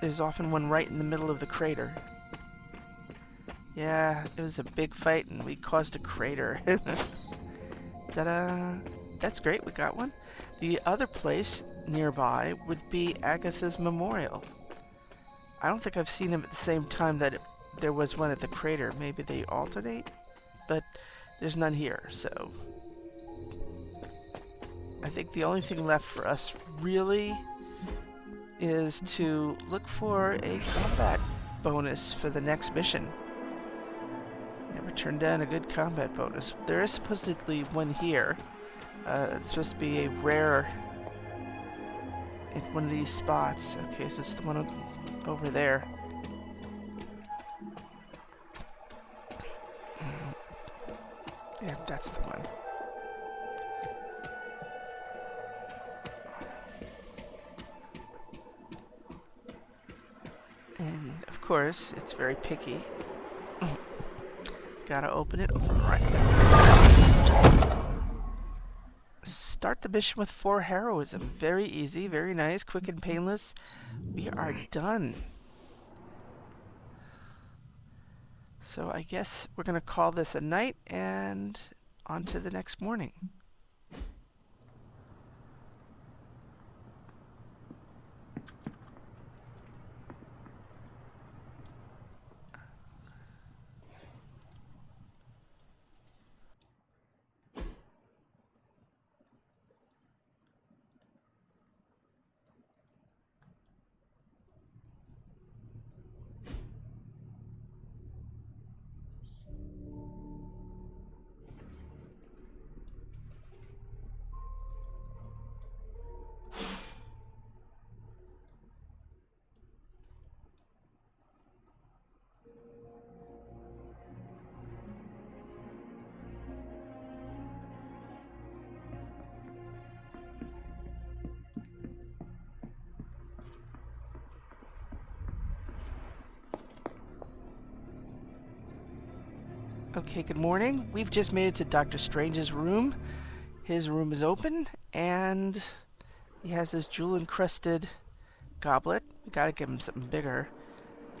there's often one right in the middle of the crater. Yeah, it was a big fight and we caused a crater. Ta-da! That's great, we got one. The other place nearby would be Agatha's memorial. I don't think I've seen him at the same time that there was one at the crater. Maybe they alternate, but there's none here, so I think the only thing left for us really is to look for a combat bonus for the next mission. Never turned down a good combat bonus. There is supposedly one here. It's supposed to be a rare in one of these spots. Okay, so it's the one over there. Yeah, that's the one. And of course, it's very picky. Gotta open it from right there. Start the mission with 4 heroism. Very easy, very nice, quick and painless. We are done. So I guess we're gonna call this a night and on to the next morning. Okay, good morning. We've just made it to Dr. Strange's room. His room is open, and he has his jewel-encrusted goblet. We gotta give him something bigger.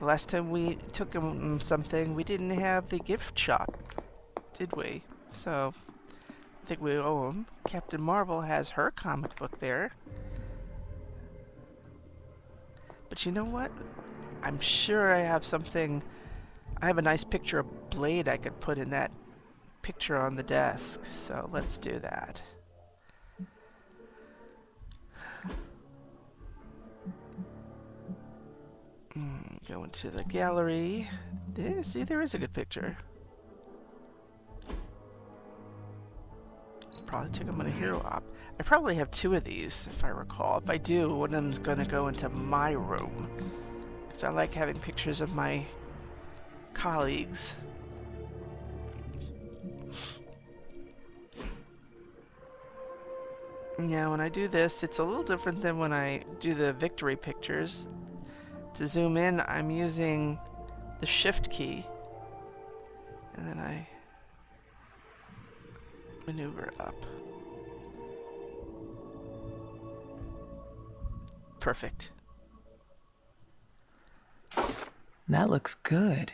The last time we took him something, we didn't have the gift shop, did we? So, I think we owe him. Captain Marvel has her comic book there. But you know what? I'm sure I have something. I have a nice picture of Blade I could put in that picture on the desk, so let's do that. Go into the gallery. See, there is a good picture. Probably took him on a hero op. I probably have 2 of these, if I recall. If I do, one of them's gonna go into my room, because I like having pictures of my colleagues. Now when I do this, it's a little different than when I do the victory pictures. To zoom in, I'm using the shift key, and then I maneuver up. Perfect. That looks good.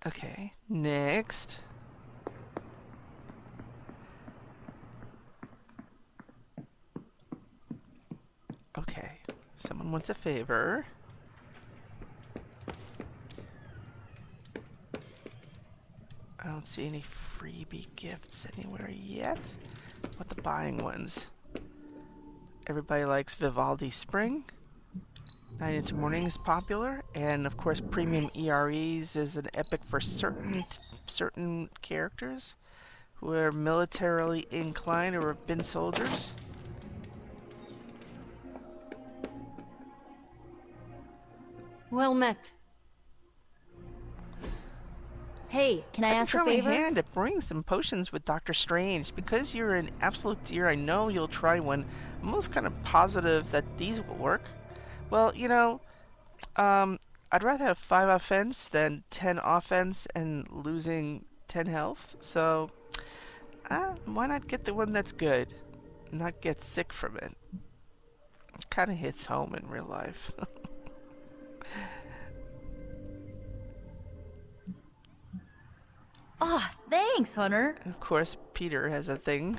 Okay, next. Okay, someone wants a favor. I don't see any freebie gifts anywhere yet. What the buying ones? Everybody likes Vivaldi Spring. Night into Morning is popular, and of course Premium EREs is an epic for certain characters who are militarily inclined or have been soldiers. Well met. Hey, can I ask a Try my favor? hand at brewing some potions with Dr. Strange. Because you're an absolute dear, I know you'll try one. I'm almost kind of positive that these will work. Well, you know, I'd rather have 5 offense than 10 offense and losing 10 health. So, why not get the one that's good? Not get sick from it. It kind of hits home in real life. Ah, thanks, Hunter. Of course, Peter has a thing.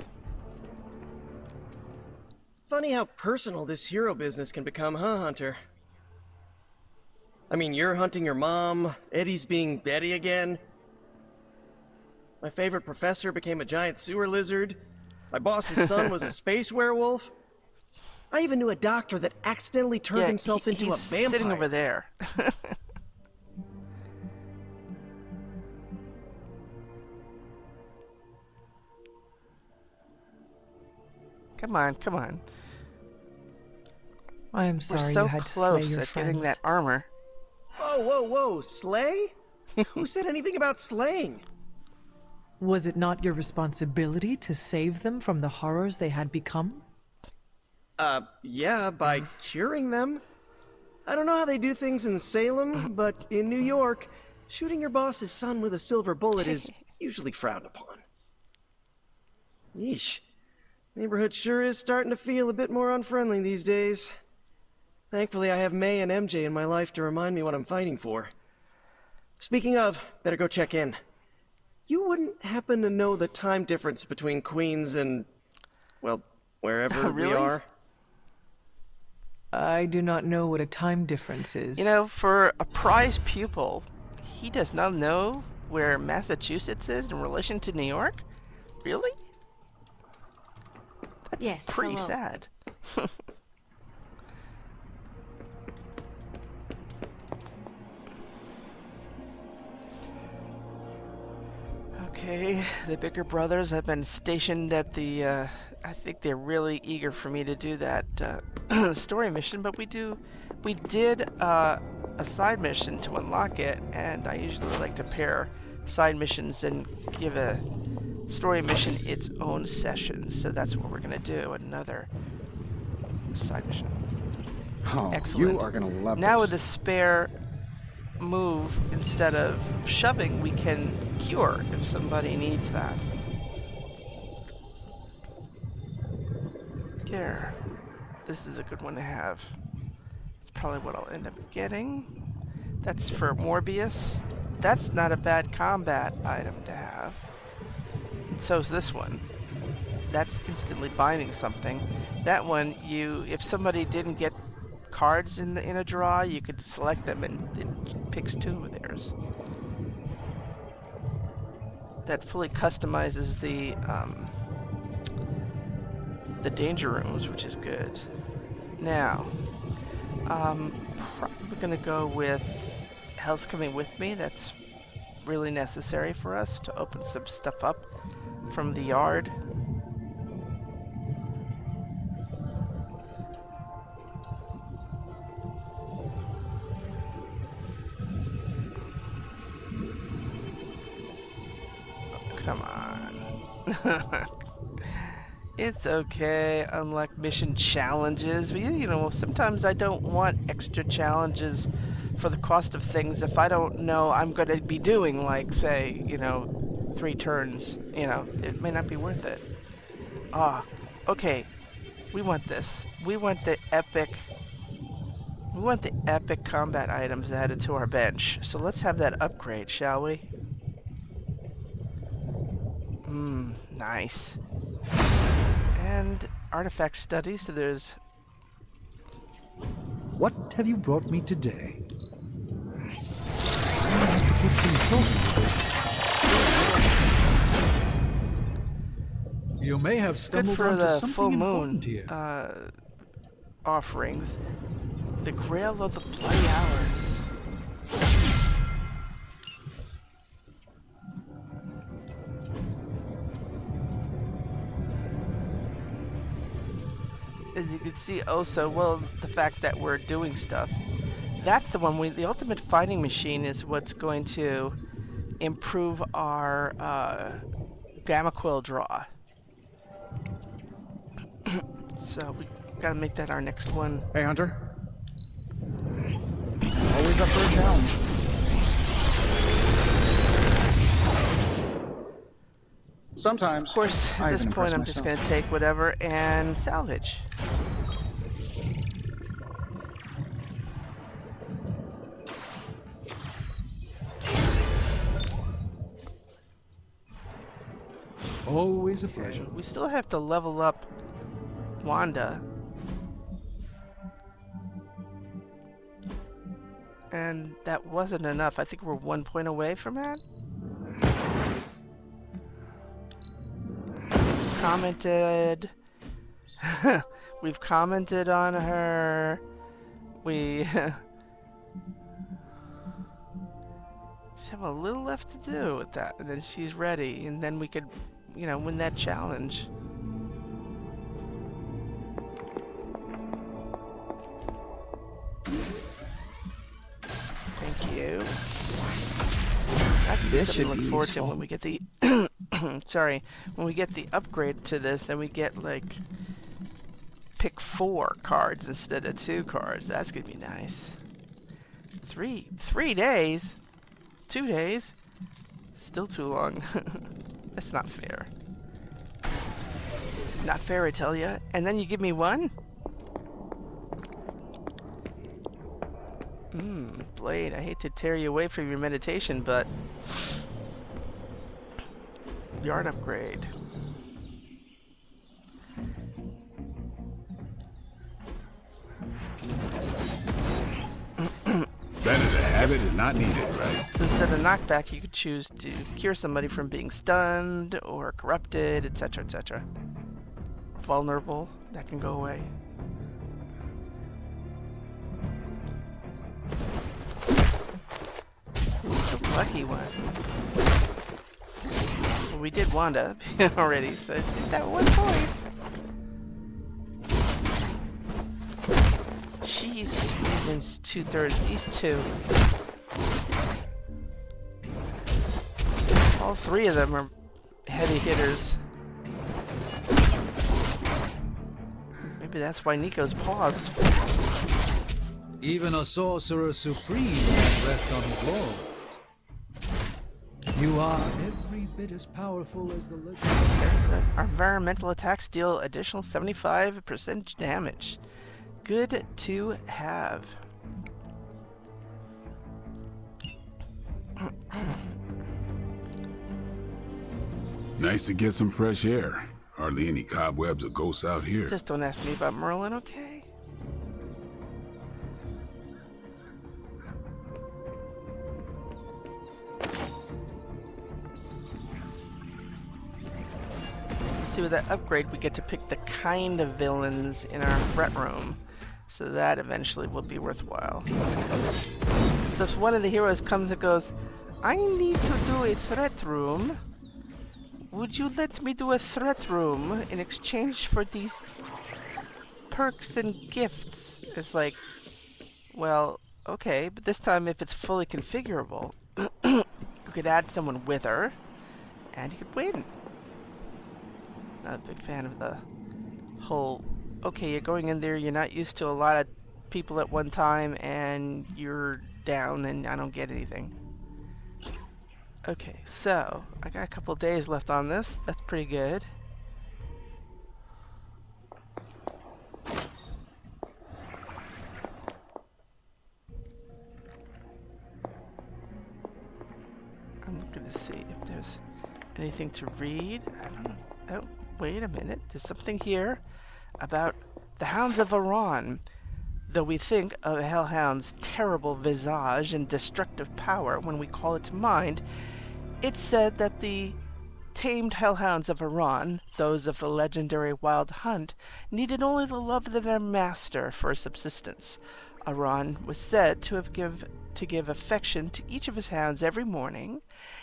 Funny how personal this hero business can become, huh, Hunter? I mean, you're hunting your mom, Eddie's being Eddie again. My favorite professor became a giant sewer lizard. My boss's son was a space werewolf. I even knew a doctor that accidentally turned himself into a vampire. He's sitting over there. Come on, come on. I am sorry We're so you had to slay close your at friends. getting that armor. Whoa, whoa, whoa, slay? Who said anything about slaying? Was it not your responsibility to save them from the horrors they had become? Yeah, by curing them. I don't know how they do things in Salem, but in New York, shooting your boss's son with a silver bullet is usually frowned upon. Yeesh. Neighborhood sure is starting to feel a bit more unfriendly these days. Thankfully, I have May and MJ in my life to remind me what I'm fighting for. Speaking of, better go check in. You wouldn't happen to know the time difference between Queens and, well, wherever Really? we are? I do not know what a time difference is. You know, for a prize pupil, he does not know where Massachusetts is in relation to New York? Really? That's Yes, pretty hello. sad. Okay, the bigger brothers have been stationed at the, I think they're really eager for me to do that story mission, but we did a side mission to unlock it, and I usually like to pair side missions and give a story mission its own session, so that's what we're gonna do, another side mission. Oh, Excellent. you are gonna love Now this. with the spare move, instead of shoving, we can cure if somebody needs that. There. This is a good one to have. It's probably what I'll end up getting. That's for Morbius. That's not a bad combat item to have. So's this one. That's instantly binding something. That one, if somebody didn't get cards in a draw, you could select them and it picks 2 of theirs. That fully customizes the danger rooms, which is good. Now, probably gonna go with Hell's Coming With Me. That's really necessary for us to open some stuff up from the yard. Come on. It's okay. Unlock mission challenges. You know, sometimes I don't want extra challenges for the cost of things if I don't know I'm going to be doing, like, say, 3 turns. It may not be worth it. Okay. We want this. We want the epic combat items added to our bench. So let's have that upgrade, shall we? Nice. And artifact study, so there's... What have you brought me today? I have to put some thought into this. You may have Good stumbled for onto the something full moon important here. offerings. The Grail of the Bloody Hours. As you can see also, well, the fact that we're doing stuff. That's the one, the ultimate fighting machine is what's going to improve our gamma quill draw. So we gotta make that our next one. Hey, Hunter. Always up for a challenge. Sometimes. Of course, at this point I'm just gonna take whatever and salvage. Always a pleasure. We still have to level up Wanda. And that wasn't enough. I think we're 1 point away from that. Commented. We've commented on her. We just have a little left to do with that, and then she's ready, and then we could, you know, win that challenge. Thank you. That's This something to should look be forward to useful. when we get the sorry, when we get the upgrade to this and we get like pick 4 cards instead of 2 cards. That's gonna be nice. 3 days? 2 days? Still too long. That's not fair. Not fair, I tell ya. And then you give me 1? Blade, I hate to tear you away from your meditation, but yard upgrade. That is a habit and not needed, right? So instead of knockback, you could choose to cure somebody from being stunned or corrupted, etc., etc. Vulnerable, that can go away. Ooh, the lucky one. Well, we did Wanda already, so it's just that 1 point. Jeez, Steven's 2/3. These 2. All 3 of them are heavy hitters. Maybe that's why Nico's paused. Even a sorcerer supreme can't rest on his laurels. You are every bit as powerful as the legend. Our environmental attacks deal additional 75% damage. Good to have. Nice to get some fresh air. Hardly any cobwebs or ghosts out here. Just don't ask me about Merlin, okay? See, with that upgrade, we get to pick the kind of villains in our threat room. So that eventually will be worthwhile. So if one of the heroes comes and goes, I need to do a threat room. Would you let me do a threat room in exchange for these perks and gifts? It's like, well, okay, but this time if it's fully configurable, you could add someone with her, and you could win. Not a big fan of the whole, okay, you're going in there, you're not used to a lot of people at one time, and you're down, and I don't get anything. Okay, so I got a couple days left on this. That's pretty good. I'm looking to see if there's anything to read. I don't know. Oh, wait a minute. There's something here about the Hounds of Iran. Though we think of a Hellhound's terrible visage and destructive power when we call it to mind, it's said that the tamed Hellhounds of Iran, those of the legendary Wild Hunt, needed only the love of their master for subsistence. Aran was said to give affection to each of his hounds every morning,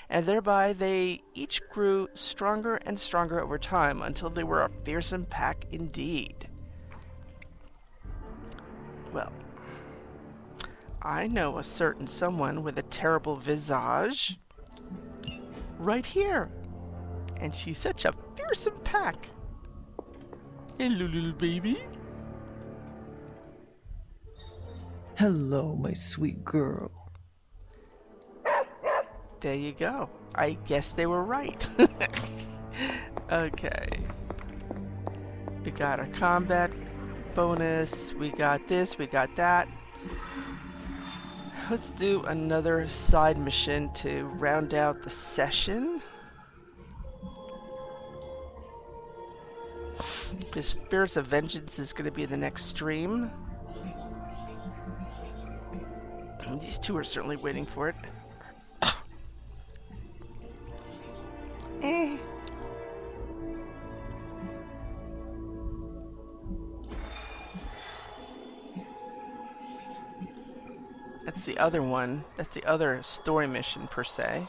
and thereby they each grew stronger and stronger over time until they were a fearsome pack indeed. Well, I know a certain someone with a terrible visage right here, and she's such a fearsome pack. Hello, little baby. Hello, my sweet girl. There you go. I guess they were right. Okay. We got our combat bonus. We got this. We got that. Let's do another side mission to round out the session. The Spirits of Vengeance is going to be the next stream. These two are certainly waiting for it. That's the other one. That's the other story mission, per se.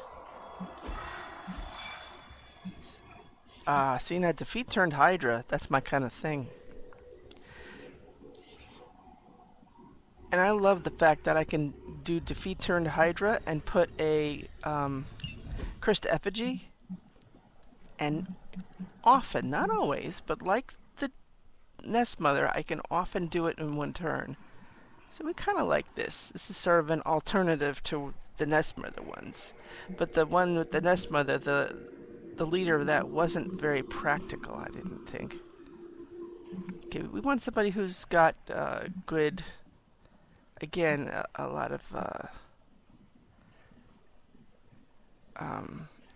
See, now defeat Turned Hydra. That's my kind of thing. And I love the fact that I can do defeat Turned Hydra and put a cursed effigy. And often, not always, but like the Nest Mother, I can often do it in one turn. So we kind of like this. This is sort of an alternative to the Nest Mother ones. But the one with the Nest Mother, the leader of that wasn't very practical, I didn't think. Okay, we want somebody who's got good, again, a lot of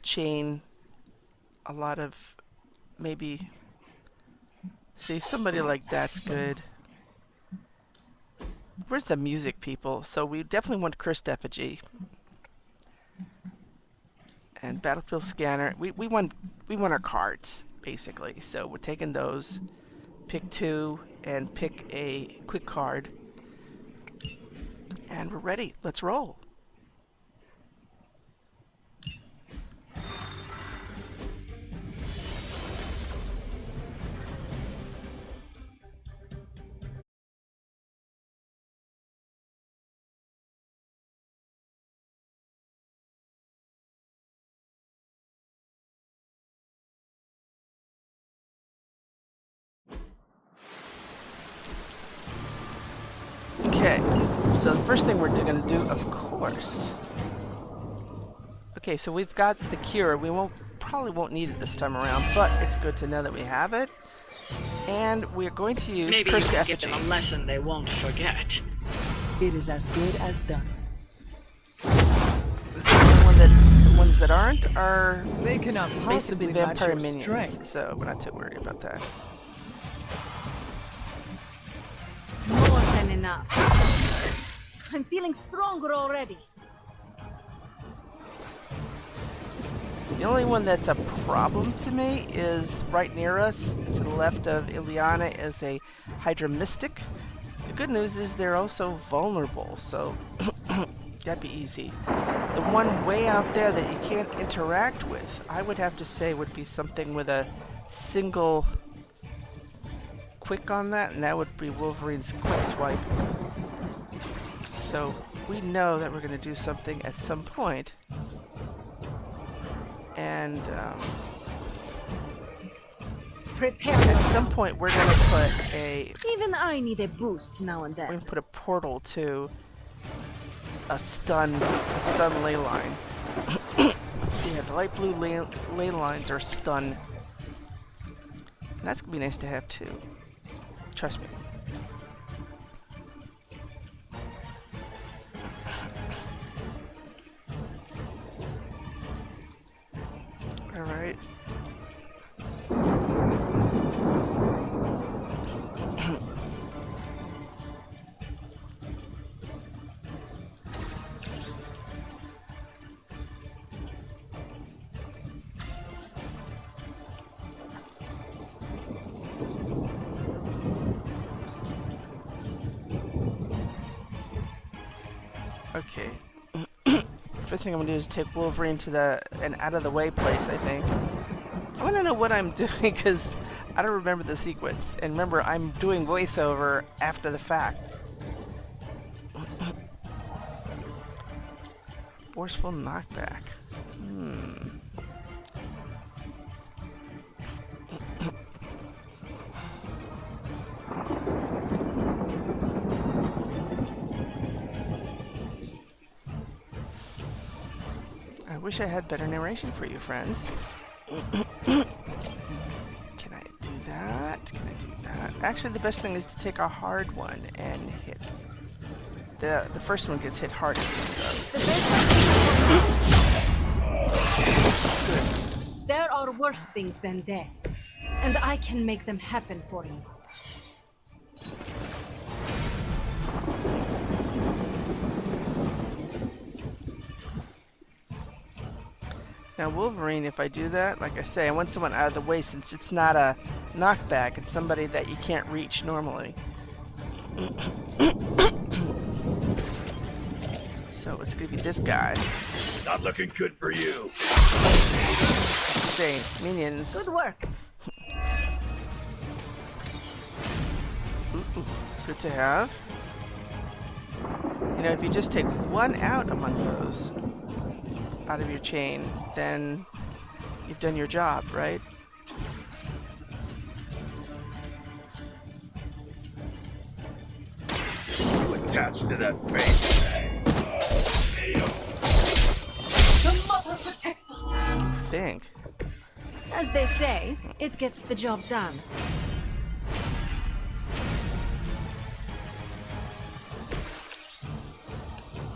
chain, a lot of maybe, see, somebody like that's good. Where's the music, people? So we definitely want Cursed Effigy. And Battlefield Scanner. We want our cards, basically. So we're taking those. Pick two and pick a quick card. And we're ready. Let's roll. Okay, so the first thing we're going to do, of course. Okay, so we've got the cure. We probably won't need it this time around, but it's good to know that we have it. And we're going to use Maybe Cursed you can Effigy. give them a lesson they won't forget. It is as good as done. The ones that aren't are They cannot basically possibly match vampire your minions, strength. so we're not too worried about that. More than enough. I'm feeling stronger already. The only one that's a problem to me is right near us, to the left of Ileana, is a Hydra Mystic. The good news is they're also vulnerable, so that'd be easy. The one way out there that you can't interact with, I would have to say, would be something with a single quick on that, and that would be Wolverine's quick swipe. So we know that we're going to do something at some point. And Prepare at yourselves. some point we're going to put a Even I need a boost now and we're then. going to put a portal to a stun ley line. Yeah, the light blue ley lines are stun. And that's going to be nice to have too. Trust me. Alright. Okay. First thing I'm gonna do is take Wolverine to an out of the way place, I think. I wanna know what I'm doing because I don't remember the sequence. And remember, I'm doing voiceover after the fact. Forceful knockback. I wish I had better narration for you, friends. Can I do that? Can I do that? Actually, the best thing is to take a hard one and hit. The first one gets hit hardest. So. Good. There are worse things than death, and I can make them happen for you. Now Wolverine, if I do that, like I say, I want someone out of the way since it's not a knockback, it's somebody that you can't reach normally. So it's gonna be this guy. Not looking good for you. Say, minions. Good work. Ooh, good to have. You know, if you just take one out among those, out of your chain, then you've done your job, right? Attached to that face. The mother protects us. I think. As they say, it gets the job done.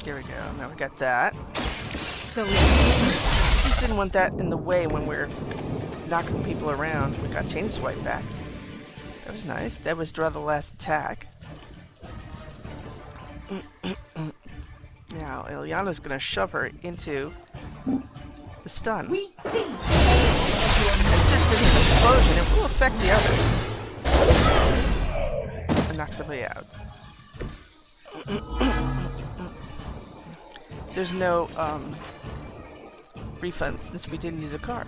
There we go. Now we got that. So Just didn't want that in the way when we're knocking people around. We got chain swipe back. That was nice. That was draw the last attack. Now Ilyana's gonna shove her into the stun. we see. And since it's an explosion, it will affect the others. And knock somebody out. There's no refund since we didn't use a card.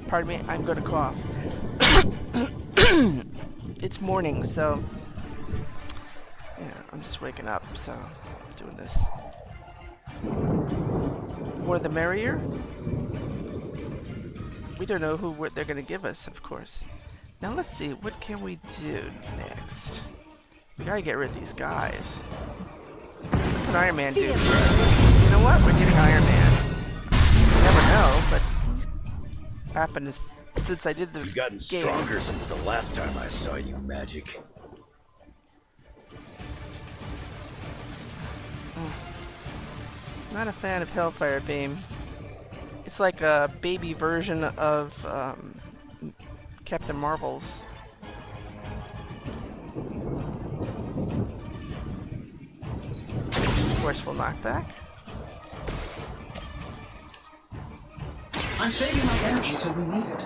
Pardon me, I'm gonna cough. It's morning, so yeah, I'm just waking up, so I'm doing this. More the merrier. We don't know what they're gonna give us, of course. Now let's see, what can we do next? We gotta get rid of these guys. What can Iron Man do? You know what? We're getting Iron Man. You never know, but happened is since I did the You've gotten stronger since the last time I saw you, Magic. Not a fan of Hellfire Beam. It's like a baby version of Captain Marvel's. Forceful knockback. I'm saving my energy till we need it.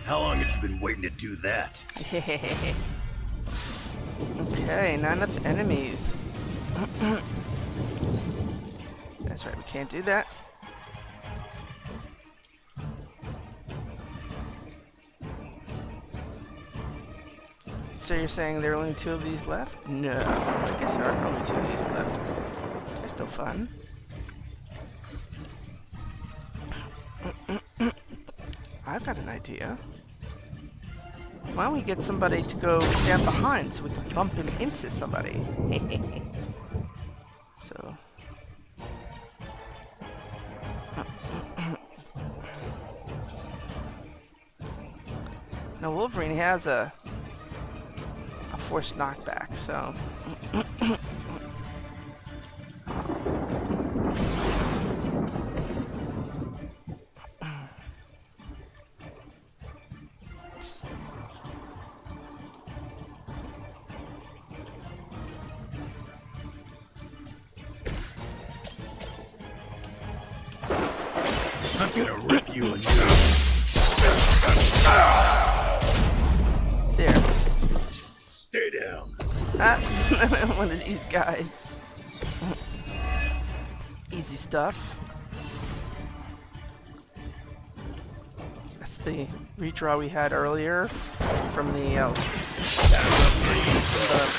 How long have you been waiting to do that? Okay, not enough enemies. That's right, we can't do that. So you're saying there are only 2 of these left? No, I guess there are only 2 of these left. That's still fun. I've got an idea. Why don't we get somebody to go stand behind so we can bump him into somebody? So. Now Wolverine has a forced knockback, so. I'm gonna rip you a new. Ah, one of these guys. Easy stuff. That's the redraw we had earlier from the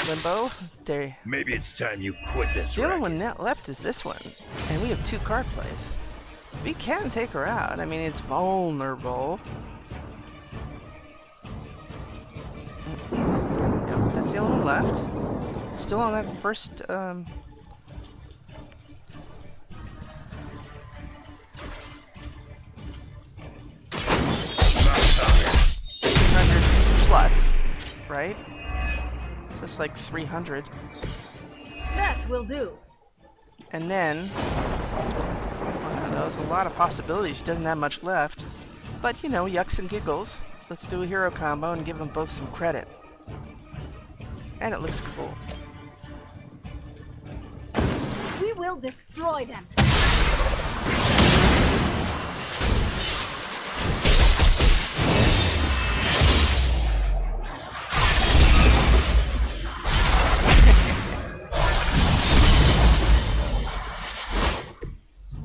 limbo. There. Maybe it's time you quit this. The only one left is this one, and we have 2 card plays. We can take her out. I mean, it's vulnerable. Yep, that's the only one left. Still on that first. 200 plus, right? So it's like 300. That will do. And then, wow, there's a lot of possibilities. She doesn't have much left. But, you know, yucks and giggles. Let's do a hero combo and give them both some credit. And it looks cool. We will destroy them.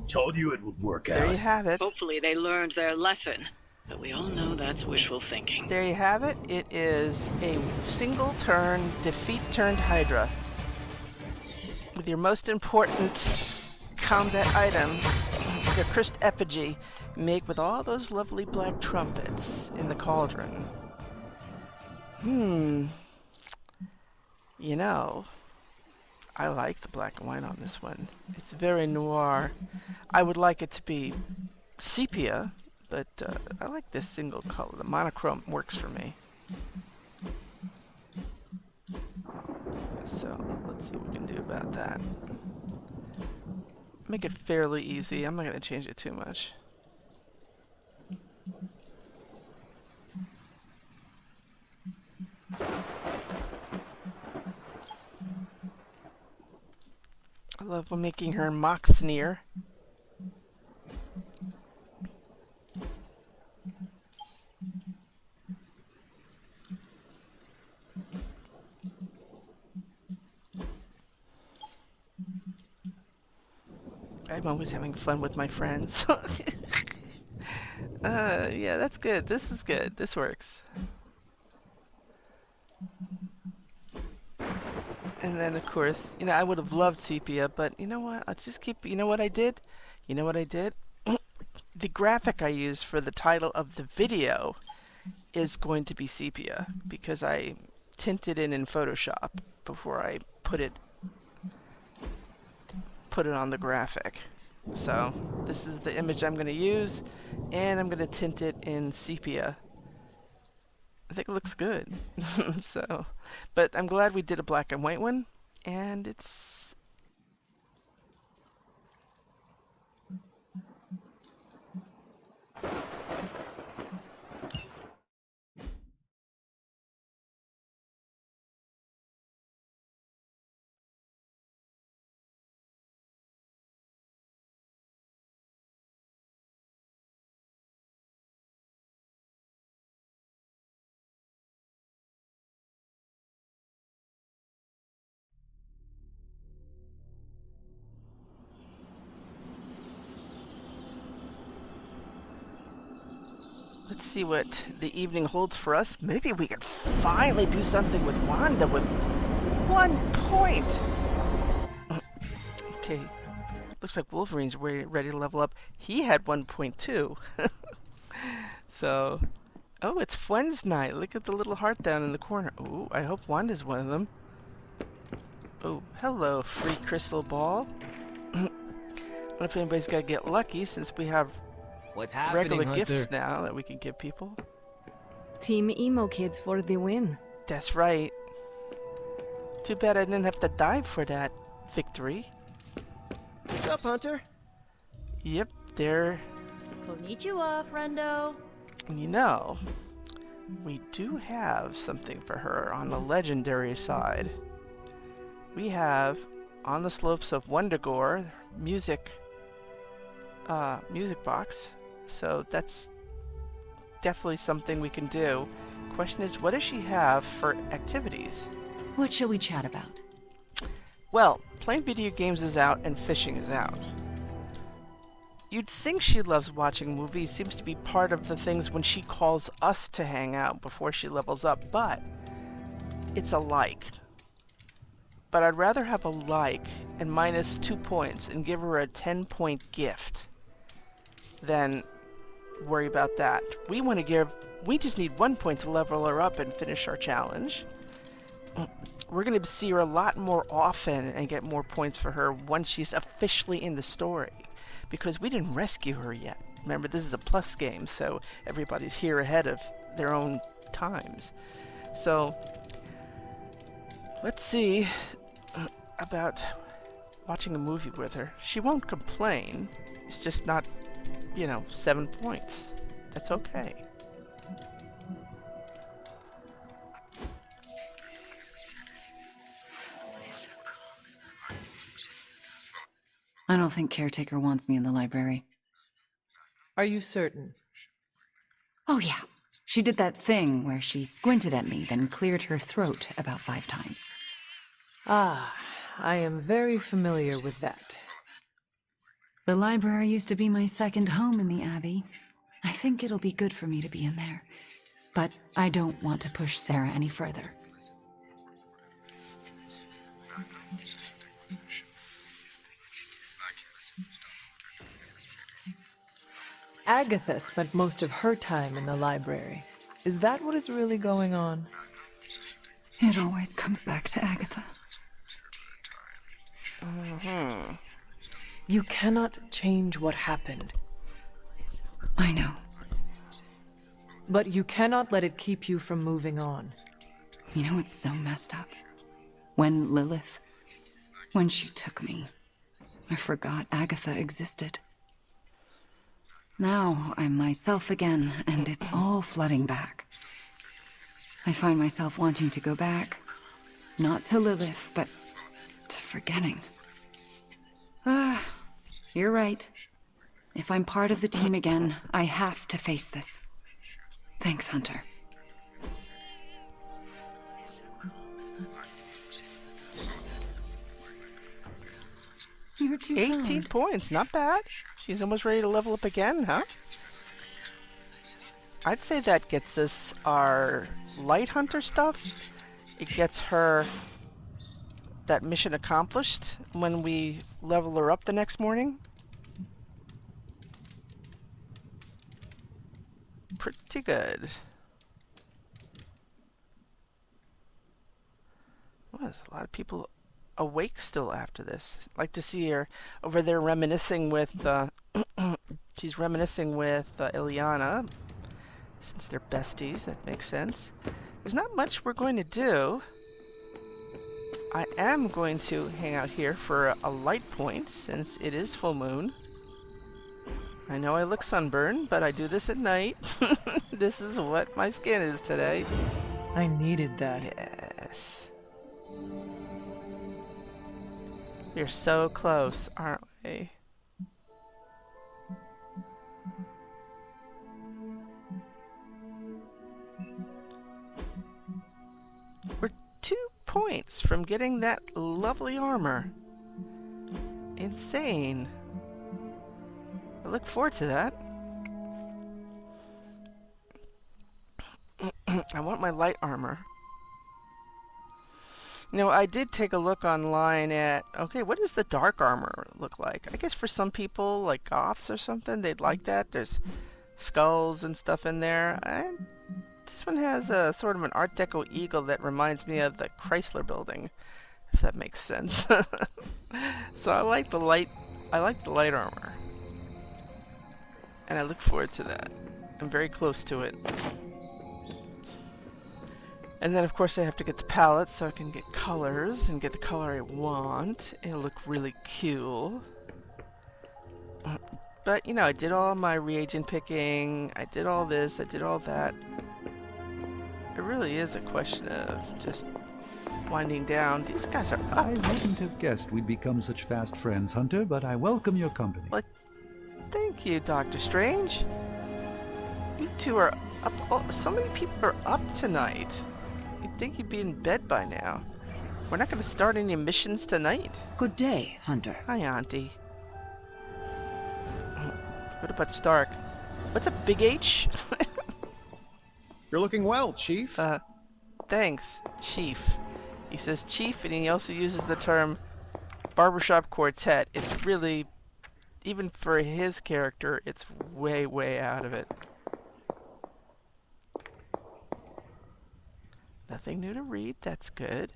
Told you it would work out. There you have it. Hopefully they learned their lesson. But we all know that's wishful thinking. There you have it. It is a single turn defeat Turned Hydra. With your most important combat item, the cursed effigy, made with all those lovely black trumpets in the cauldron. You know, I like the black and white on this one. It's very noir. I would like it to be sepia, but I like this single color. The monochrome works for me. So let's see what we can do about that. Make it fairly easy. I'm not going to change it too much. I love making her mock sneer. I'm always having fun with my friends. Yeah, that's good. This is good. This works. And then, of course, you know, I would have loved sepia, but you know what? I'll just keep, you know what I did? You know what I did? The graphic I used for the title of the video is going to be sepia because I tinted it in Photoshop before I put it on the graphic. So this is the image I'm going to use, and I'm going to tint it in sepia. I think it looks good. So, but I'm glad we did a black and white one, and it's let's see what the evening holds for us. Maybe we could finally do something with Wanda with 1 point. Okay, looks like Wolverine's ready to level up. He had 1.2. So, oh, it's Friends Night. Look at the little heart down in the corner. Oh, I hope Wanda's one of them. Oh, hello, free crystal ball. I don't know if anybody's got to get lucky since we have regular gifts now that we can give people. Team Emo Kids for the win. That's right. Too bad I didn't have to die for that victory. What's up, Hunter? Yep, there. Konnichiwa, friendo. You know, we do have something for her on the legendary side. We have, on the slopes of Wundagore, music box. So that's definitely something we can do. Question is, what does she have for activities? What shall we chat about? Well, playing video games is out and fishing is out. You'd think she loves watching movies, seems to be part of the things when she calls us to hang out before she levels up, but it's a like. But I'd rather have a like and minus 2 points and give her a 10-point gift than worry about that. We just need 1 point to level her up and finish our challenge. We're going to see her a lot more often and get more points for her once she's officially in the story. Because we didn't rescue her yet. Remember, this is a plus game, so everybody's here ahead of their own times. So, let's see about watching a movie with her. She won't complain. It's just not, 7 points. That's okay. I don't think Caretaker wants me in the library. Are you certain? Oh yeah. She did that thing where she squinted at me, then cleared her throat about 5 times. Ah, I am very familiar with that. The library used to be my second home in the Abbey. I think it'll be good for me to be in there. But I don't want to push Sarah any further. Agatha spent most of her time in the library. Is that what is really going on? It always comes back to Agatha. You cannot change what happened. I know. But you cannot let it keep you from moving on. You know what's so messed up? When she took me, I forgot Agatha existed. Now I'm myself again, and it's all flooding back. I find myself wanting to go back. Not to Lilith, but to forgetting. You're right. If I'm part of the team again, I have to face this. Thanks, Hunter. You're too 18 kind. points, not bad. She's almost ready to level up again, huh? I'd say that gets us our light hunter stuff. It gets her that mission accomplished when we level her up the next morning. Pretty good. Well, there's a lot of people awake still after this. I'd like to see her over there reminiscing with she's reminiscing with Ileana, since they're besties. That makes sense. There's not much we're going to do. I am going to hang out here for a light point since it is full moon. I know I look sunburned, but I do this at night. This is what my skin is today. I needed that. Yes. We're so close, aren't we? We're 2 points from getting that lovely armor. Insane. I look forward to that. I want my light armor. You know, I did take a look online at, okay, what does the dark armor look like? I guess for some people, like goths or something, they'd like that. There's skulls and stuff in there. And this one has a sort of an Art Deco eagle that reminds me of the Chrysler building, if that makes sense. So I like the light armor. And I look forward to that. I'm very close to it. And then, of course, I have to get the palette so I can get colors and get the color I want. It'll look really cool. But, you know, I did all my reagent picking. I did all this. I did all that. It really is a question of just winding down. These guys are up. I wouldn't have guessed we'd become such fast friends, Hunter, but I welcome your company. Well, thank you, Dr. Strange. You two are up. Oh, so many people are up tonight. You'd think you'd be in bed by now. We're not going to start any missions tonight. Good day, Hunter. Hi, Auntie. What about Stark? What's up, Big H? You're looking well, Chief. Thanks, Chief. He says Chief, and he also uses the term barbershop quartet. It's really, even for his character, it's way, way out of it. Nothing new to read, that's good.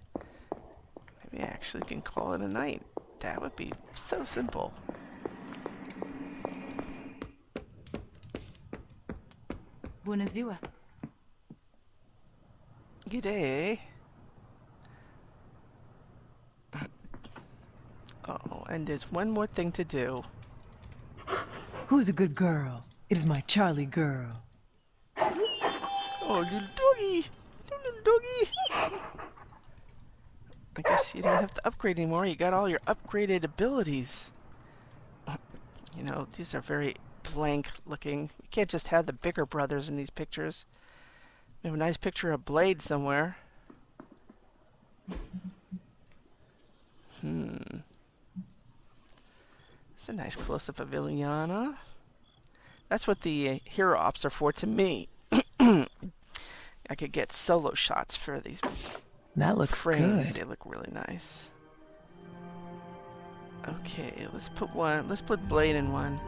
Maybe I actually can call it a night. That would be so simple. Bunazua. G'day. Oh, and there's one more thing to do. Who's a good girl? It is my Charlie girl. Oh, little doggy. Little doggy. I guess you don't have to upgrade anymore. You got all your upgraded abilities. You know, these are very blank looking. You can't just have the bigger brothers in these pictures. We have a nice picture of Blade somewhere. It's a nice close-up of Ilyana. That's what the hero ops are for to me. I could get solo shots for these That looks frames. good. They look really nice. Okay, let's put Blade in one.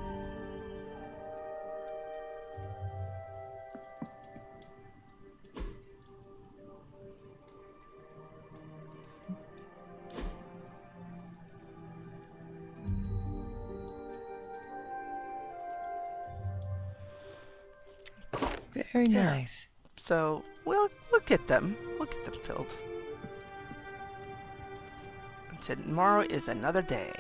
Very nice. So we'll get them. We'll get them filled. And tomorrow is another day.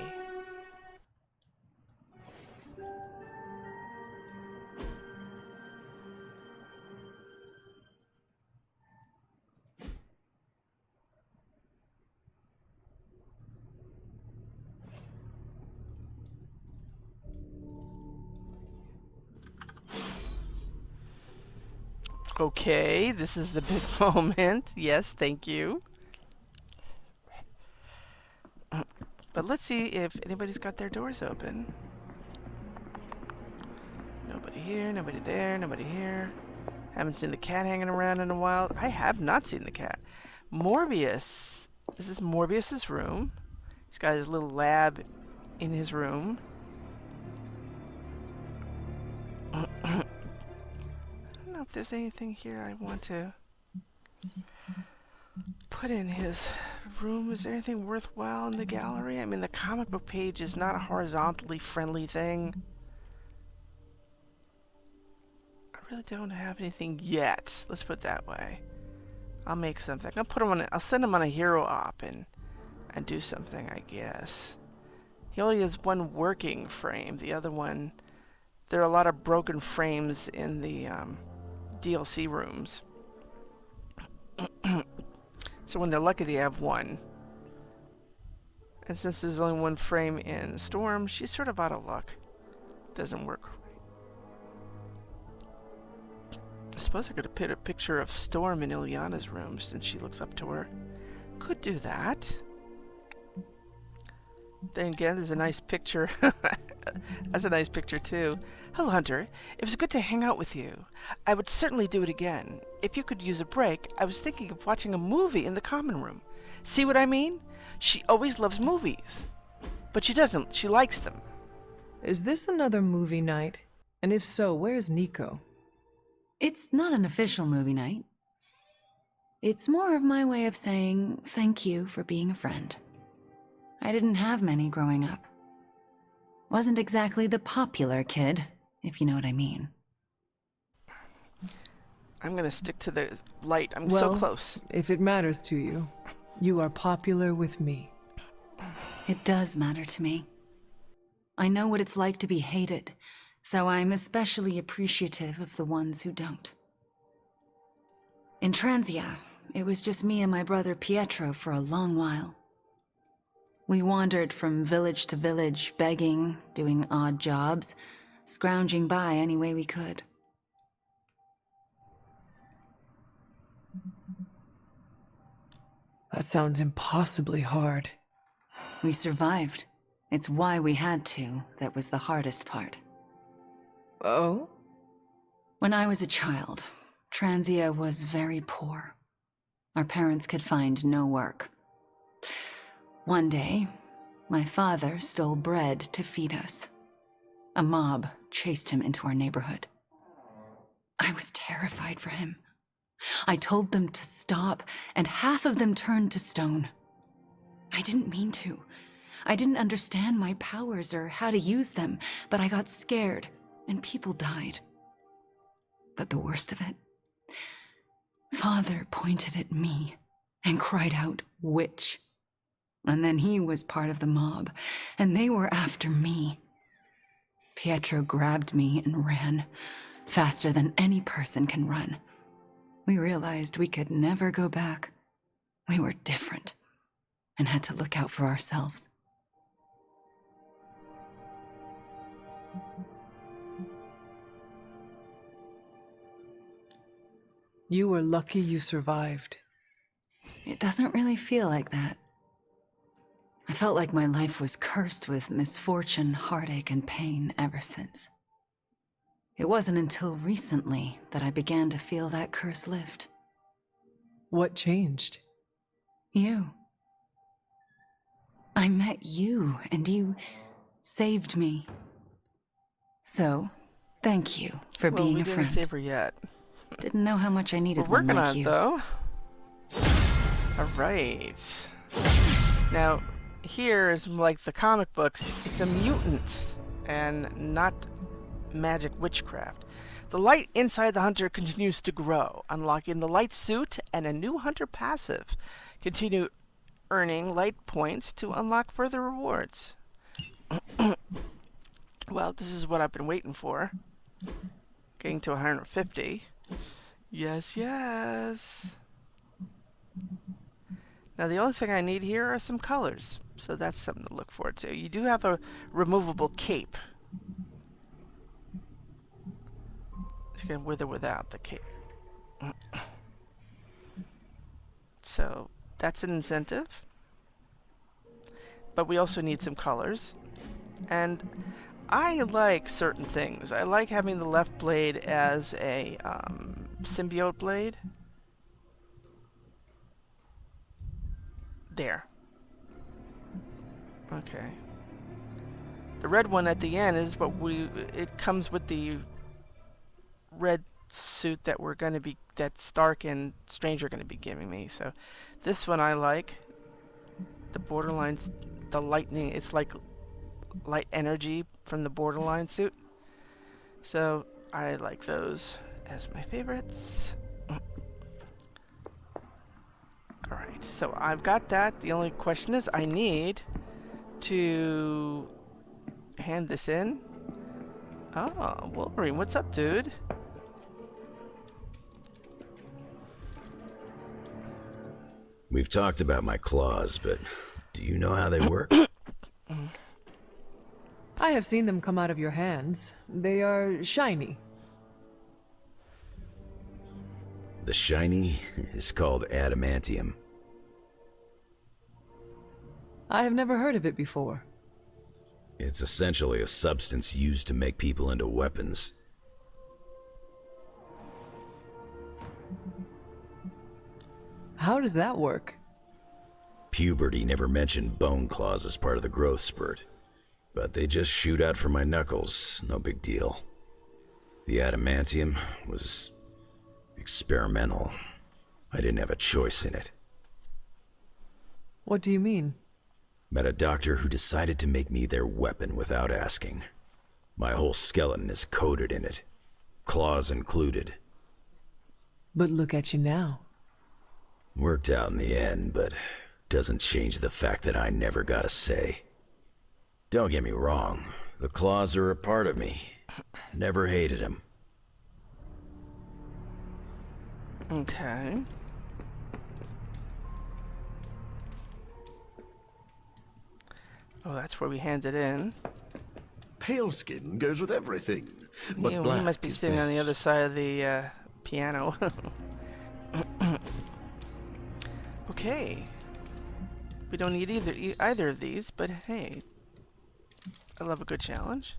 Okay, this is the big moment. Yes, thank you. But let's see if anybody's got their doors open. Nobody here, nobody there, nobody here. Haven't seen the cat hanging around in a while. I have not seen the cat. Morbius. This is Morbius's room. He's got his little lab in his room. I don't know if there's anything here I want to put in his room. Is there anything worthwhile in the gallery? I mean, the comic book page is not a horizontally friendly thing. I really don't have anything yet. Let's put it that way. I'll make something. I'll put him on. I'll send him on a hero op and do something, I guess. He only has one working frame. The other one, there are a lot of broken frames in the DLC rooms. So when they're lucky, they have one. And since there's only one frame in Storm, she's sort of out of luck. Doesn't work. I suppose I could have put a picture of Storm in Ilyana's room since she looks up to her. Could do that. Then again, there's a nice picture. That's a nice picture too. Hello, Hunter. It was good to hang out with you. I would certainly do it again. If you could use a break, I was thinking of watching a movie in the common room. See what I mean? She always loves movies. But she doesn't. She likes them. Is this another movie night? And if so, where's Nico? It's not an official movie night. It's more of my way of saying thank you for being a friend. I didn't have many growing up. Wasn't exactly the popular kid, if you know what I mean. I'm gonna stick to the light. I'm Well, so close. If it matters to you, you are popular with me. It does matter to me. I know what it's like to be hated, so I'm especially appreciative of the ones who don't. In Transia, it was just me and my brother Pietro for a long while. We wandered from village to village, begging, doing odd jobs, scrounging by any way we could. That sounds impossibly hard. We survived. It's why we had to that was the hardest part. Oh? When I was a child, Transia was very poor. Our parents could find no work. One day, my father stole bread to feed us. A mob chased him into our neighborhood. I was terrified for him. I told them to stop, and half of them turned to stone. I didn't mean to. I didn't understand my powers or how to use them, but I got scared, and people died. But the worst of it, Father pointed at me and cried out, "Witch." And then he was part of the mob, and they were after me. Pietro grabbed me and ran, faster than any person can run. We realized we could never go back. We were different, and had to look out for ourselves. You were lucky you survived. It doesn't really feel like that. I felt like my life was cursed with misfortune, heartache, and pain ever since. It wasn't until recently that I began to feel that curse lift. What changed? You. I met you, and you saved me. So, thank you for being a friend. We didn't save her yet. Didn't know how much I needed We're one working like on it, you. though. All right. Now, here is like the comic books. It's a mutant, and not magic witchcraft. The light inside the hunter continues to grow, unlocking the light suit and a new hunter passive. Continue earning light points to unlock further rewards. Well, this is what I've been waiting for. Getting to 150. Yes, yes. Now the only thing I need here are some colors, so that's something to look forward to. You do have a removable cape. It's going with or without the cape. So that's an incentive. But we also need some colors. And I like certain things. I like having the left blade as a symbiote blade. There. Okay. The red one at the end is what it comes with the red suit that that Stark and Strange are gonna be giving me. So this one I like. The borderlines, the lightning, it's like light energy from the borderline suit. So I like those as my favorites. Alright, so I've got that. The only question is I need to hand this in. Oh, Wolverine, what's up, dude? We've talked about my claws, but do you know how they work? I have seen them come out of your hands. They are shiny. The shiny is called adamantium. I have never heard of it before. It's essentially a substance used to make people into weapons. How does that work? Puberty never mentioned bone claws as part of the growth spurt, but they just shoot out from my knuckles, no big deal. The adamantium was experimental. I didn't have a choice in it. What do you mean? Met a doctor who decided to make me their weapon without asking. My whole skeleton is coated in it, claws included. But look at you now. Worked out in the end, but doesn't change the fact that I never got a say. Don't get me wrong, the claws are a part of me. Never hated them. Okay. Oh, that's where we hand it in. Pale skin goes with everything. But Yeah, we black must be is sitting on the best. other side of the piano. Okay. We don't need either of these, but hey, I love a good challenge.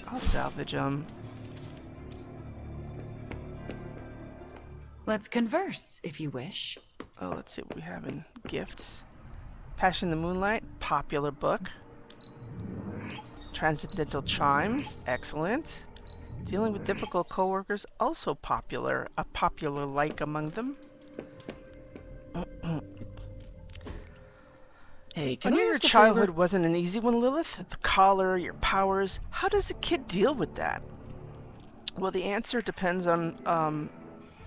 I'll salvage them. Let's converse, if you wish. Oh, let's see what we have in gifts. Passion in the Moonlight, popular book. Transcendental Chimes, excellent. Dealing with difficult coworkers, also popular. A popular like among them. Hey, I can know I your ask a childhood favor? wasn't an easy one, Lilith. The collar, your powers. How does a kid deal with that? Well, the answer depends on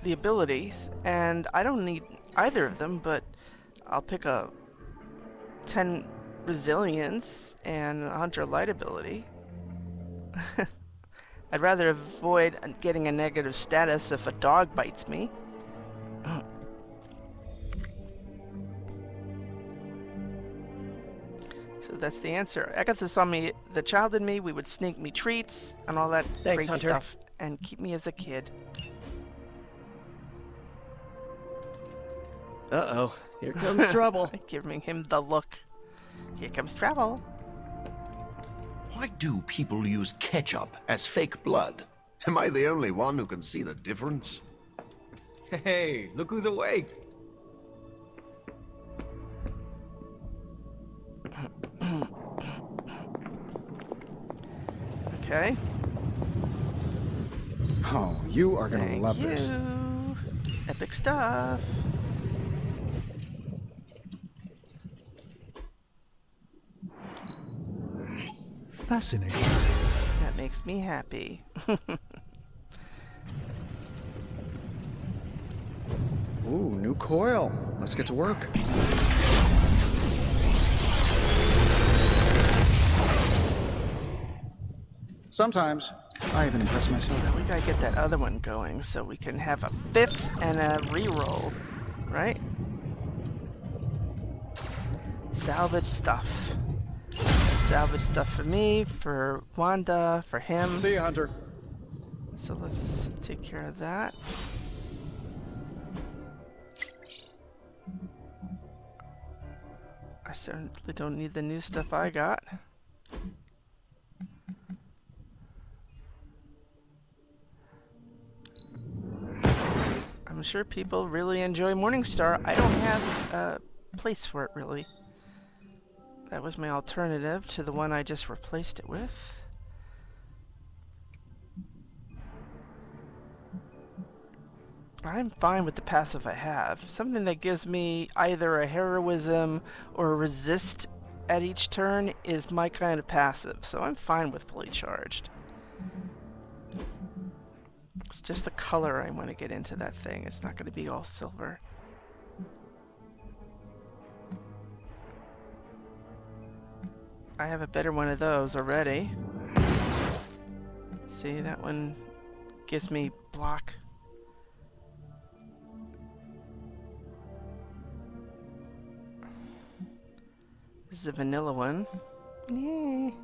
the abilities, and I don't need either of them, but I'll pick a 10 resilience and a hunter light ability. I'd rather avoid getting a negative status if a dog bites me. So that's the answer. Agatha saw me, the child in me, we would sneak me treats and all that Thanks, great Hunter. stuff and keep me as a kid. Uh-oh, here comes trouble. Giving him the look. Here comes trouble. Why do people use ketchup as fake blood? Am I the only one who can see the difference? Hey, look who's awake. Okay. Oh, you are gonna Thank love you. this. Epic stuff. Fascinating. That makes me happy. Ooh, new coil. Let's get to work. Sometimes I even impress myself. Now we gotta get that other one going so we can have a 5th and a reroll, right? Salvage stuff. Salvage stuff for me, for Wanda, for him. See you, Hunter. So let's take care of that. I certainly don't need the new stuff I got. I'm sure people really enjoy Morningstar. I don't have a place for it, really. That was my alternative to the one I just replaced it with. I'm fine with the passive I have. Something that gives me either a heroism or a resist at each turn is my kind of passive, so I'm fine with fully charged. It's just the color I want to get into that thing. It's not going to be all silver. I have a better one of those already. See, that one gives me block. This is a vanilla one. Yay.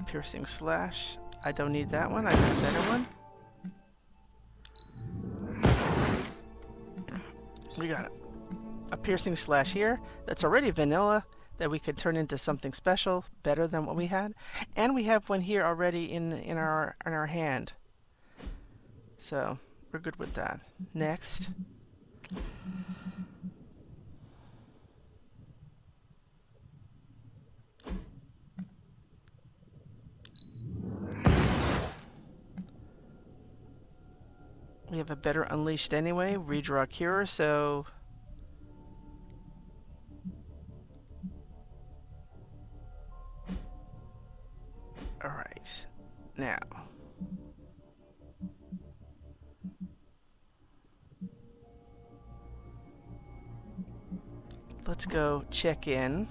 Piercing slash. I don't need that one. I got a better one. We got a piercing slash here. That's already vanilla. That we could turn into something special, better than what we had. And we have one here already in our hand. So we're good with that. Next. We have a better Unleashed anyway. Redraw Cure, so... Alright. Now. Let's go check in.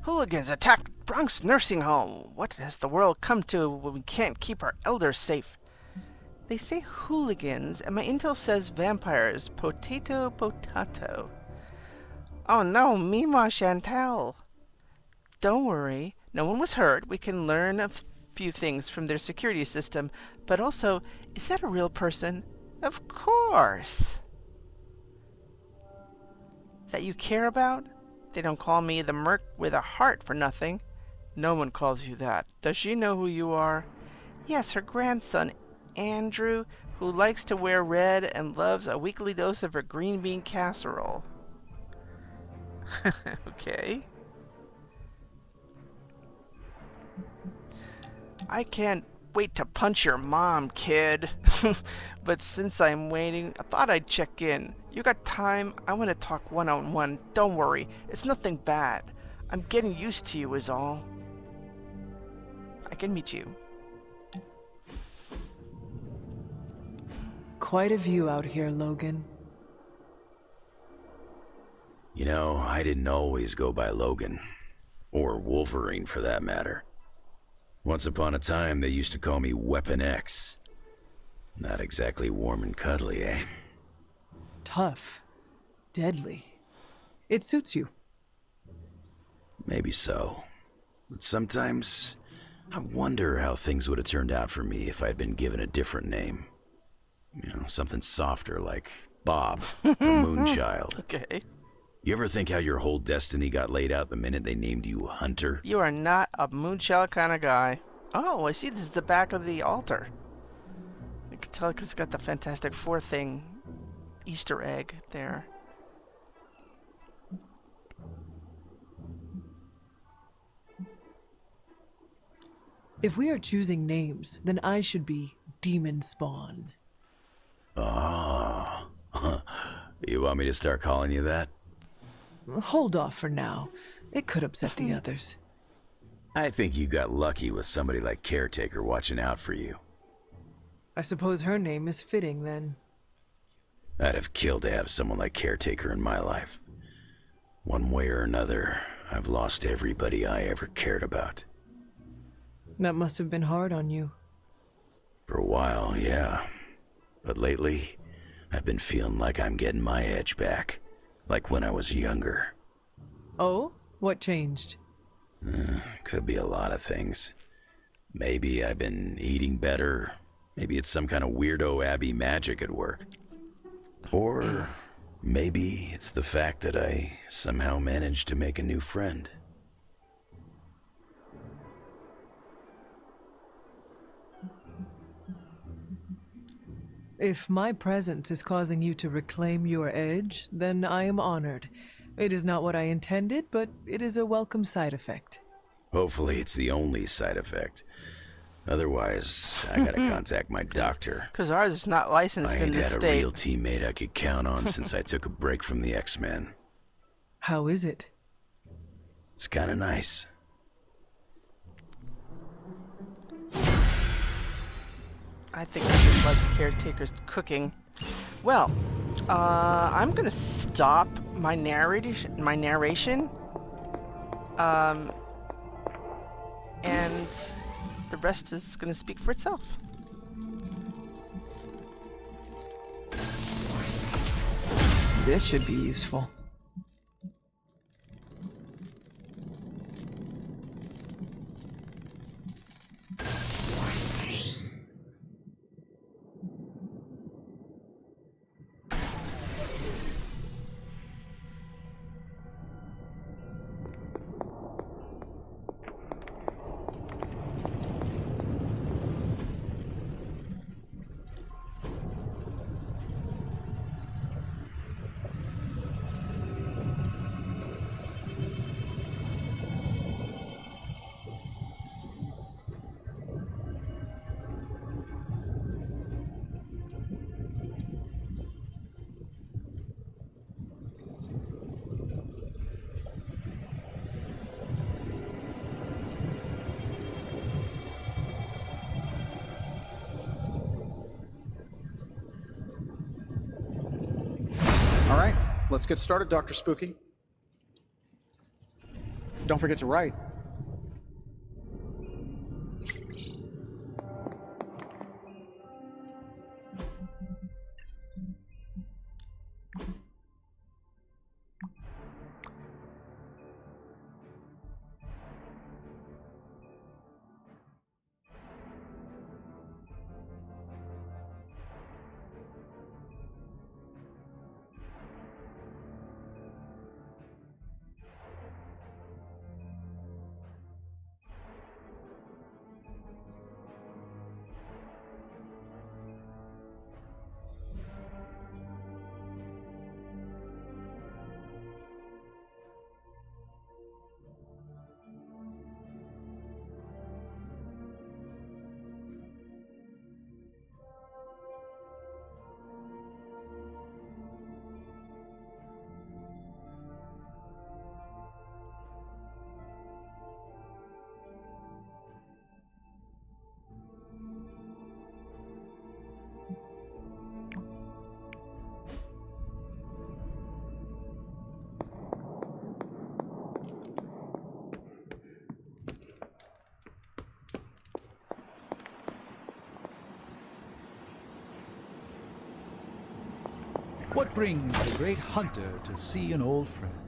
Hooligans attacked Bronx nursing home. What has the world come to when we can't keep our elders safe? They say hooligans, and my intel says vampires. Potato, potato. Oh no, Mima Chantal. Don't worry, no one was hurt. We can learn a few things from their security system, but also, is that a real person? Of course. That you care about? They don't call me the Merc with a heart for nothing. No one calls you that. Does she know who you are? Yes, her grandson, Andrew, who likes to wear red and loves a weekly dose of her green bean casserole. Okay. I can't wait to punch your mom, kid. But since I'm waiting, I thought I'd check in. You got time? I want to talk one-on-one. Don't worry, it's nothing bad. I'm getting used to you is all. I can meet you. Quite a view out here, Logan. You know, I didn't always go by Logan. Or Wolverine, for that matter. Once upon a time, they used to call me Weapon X. Not exactly warm and cuddly, eh? Tough. Deadly. It suits you. Maybe so. But sometimes, I wonder how things would have turned out for me if I'd been given a different name. You know, something softer like Bob, or Moonchild. Okay. You ever think how your whole destiny got laid out the minute they named you Hunter? You are not a Moonchild kind of guy. Oh, I see this is the back of the altar. I can tell because it's got the Fantastic Four thing, Easter egg there. If we are choosing names, then I should be Demon Spawn. Ah. You want me to start calling you that? Hold off for now. It could upset the others. I think you got lucky with somebody like Caretaker watching out for you. I suppose her name is fitting, then. I'd have killed to have someone like Caretaker in my life. One way or another, I've lost everybody I ever cared about. That must have been hard on you. For a while, yeah. But lately, I've been feeling like I'm getting my edge back. Like when I was younger. Oh? What changed? Could be a lot of things. Maybe I've been eating better. Maybe it's some kind of weirdo Abbey magic at work. Or maybe it's the fact that I somehow managed to make a new friend. If my presence is causing you to reclaim your edge, then I am honored. It is not what I intended, but it is a welcome side effect. Hopefully it's the only side effect. Otherwise, I gotta contact my doctor. Because ours is not licensed in this I ain't state. had a real teammate I could count on since I took a break from the X-Men. How is it? It's kinda nice. I think he just likes Caretaker's cooking. Well, I'm gonna stop my narration. And the rest is gonna speak for itself. This should be useful. All right, let's get started, Dr. Spooky. Don't forget to write. What brings the great hunter to see an old friend?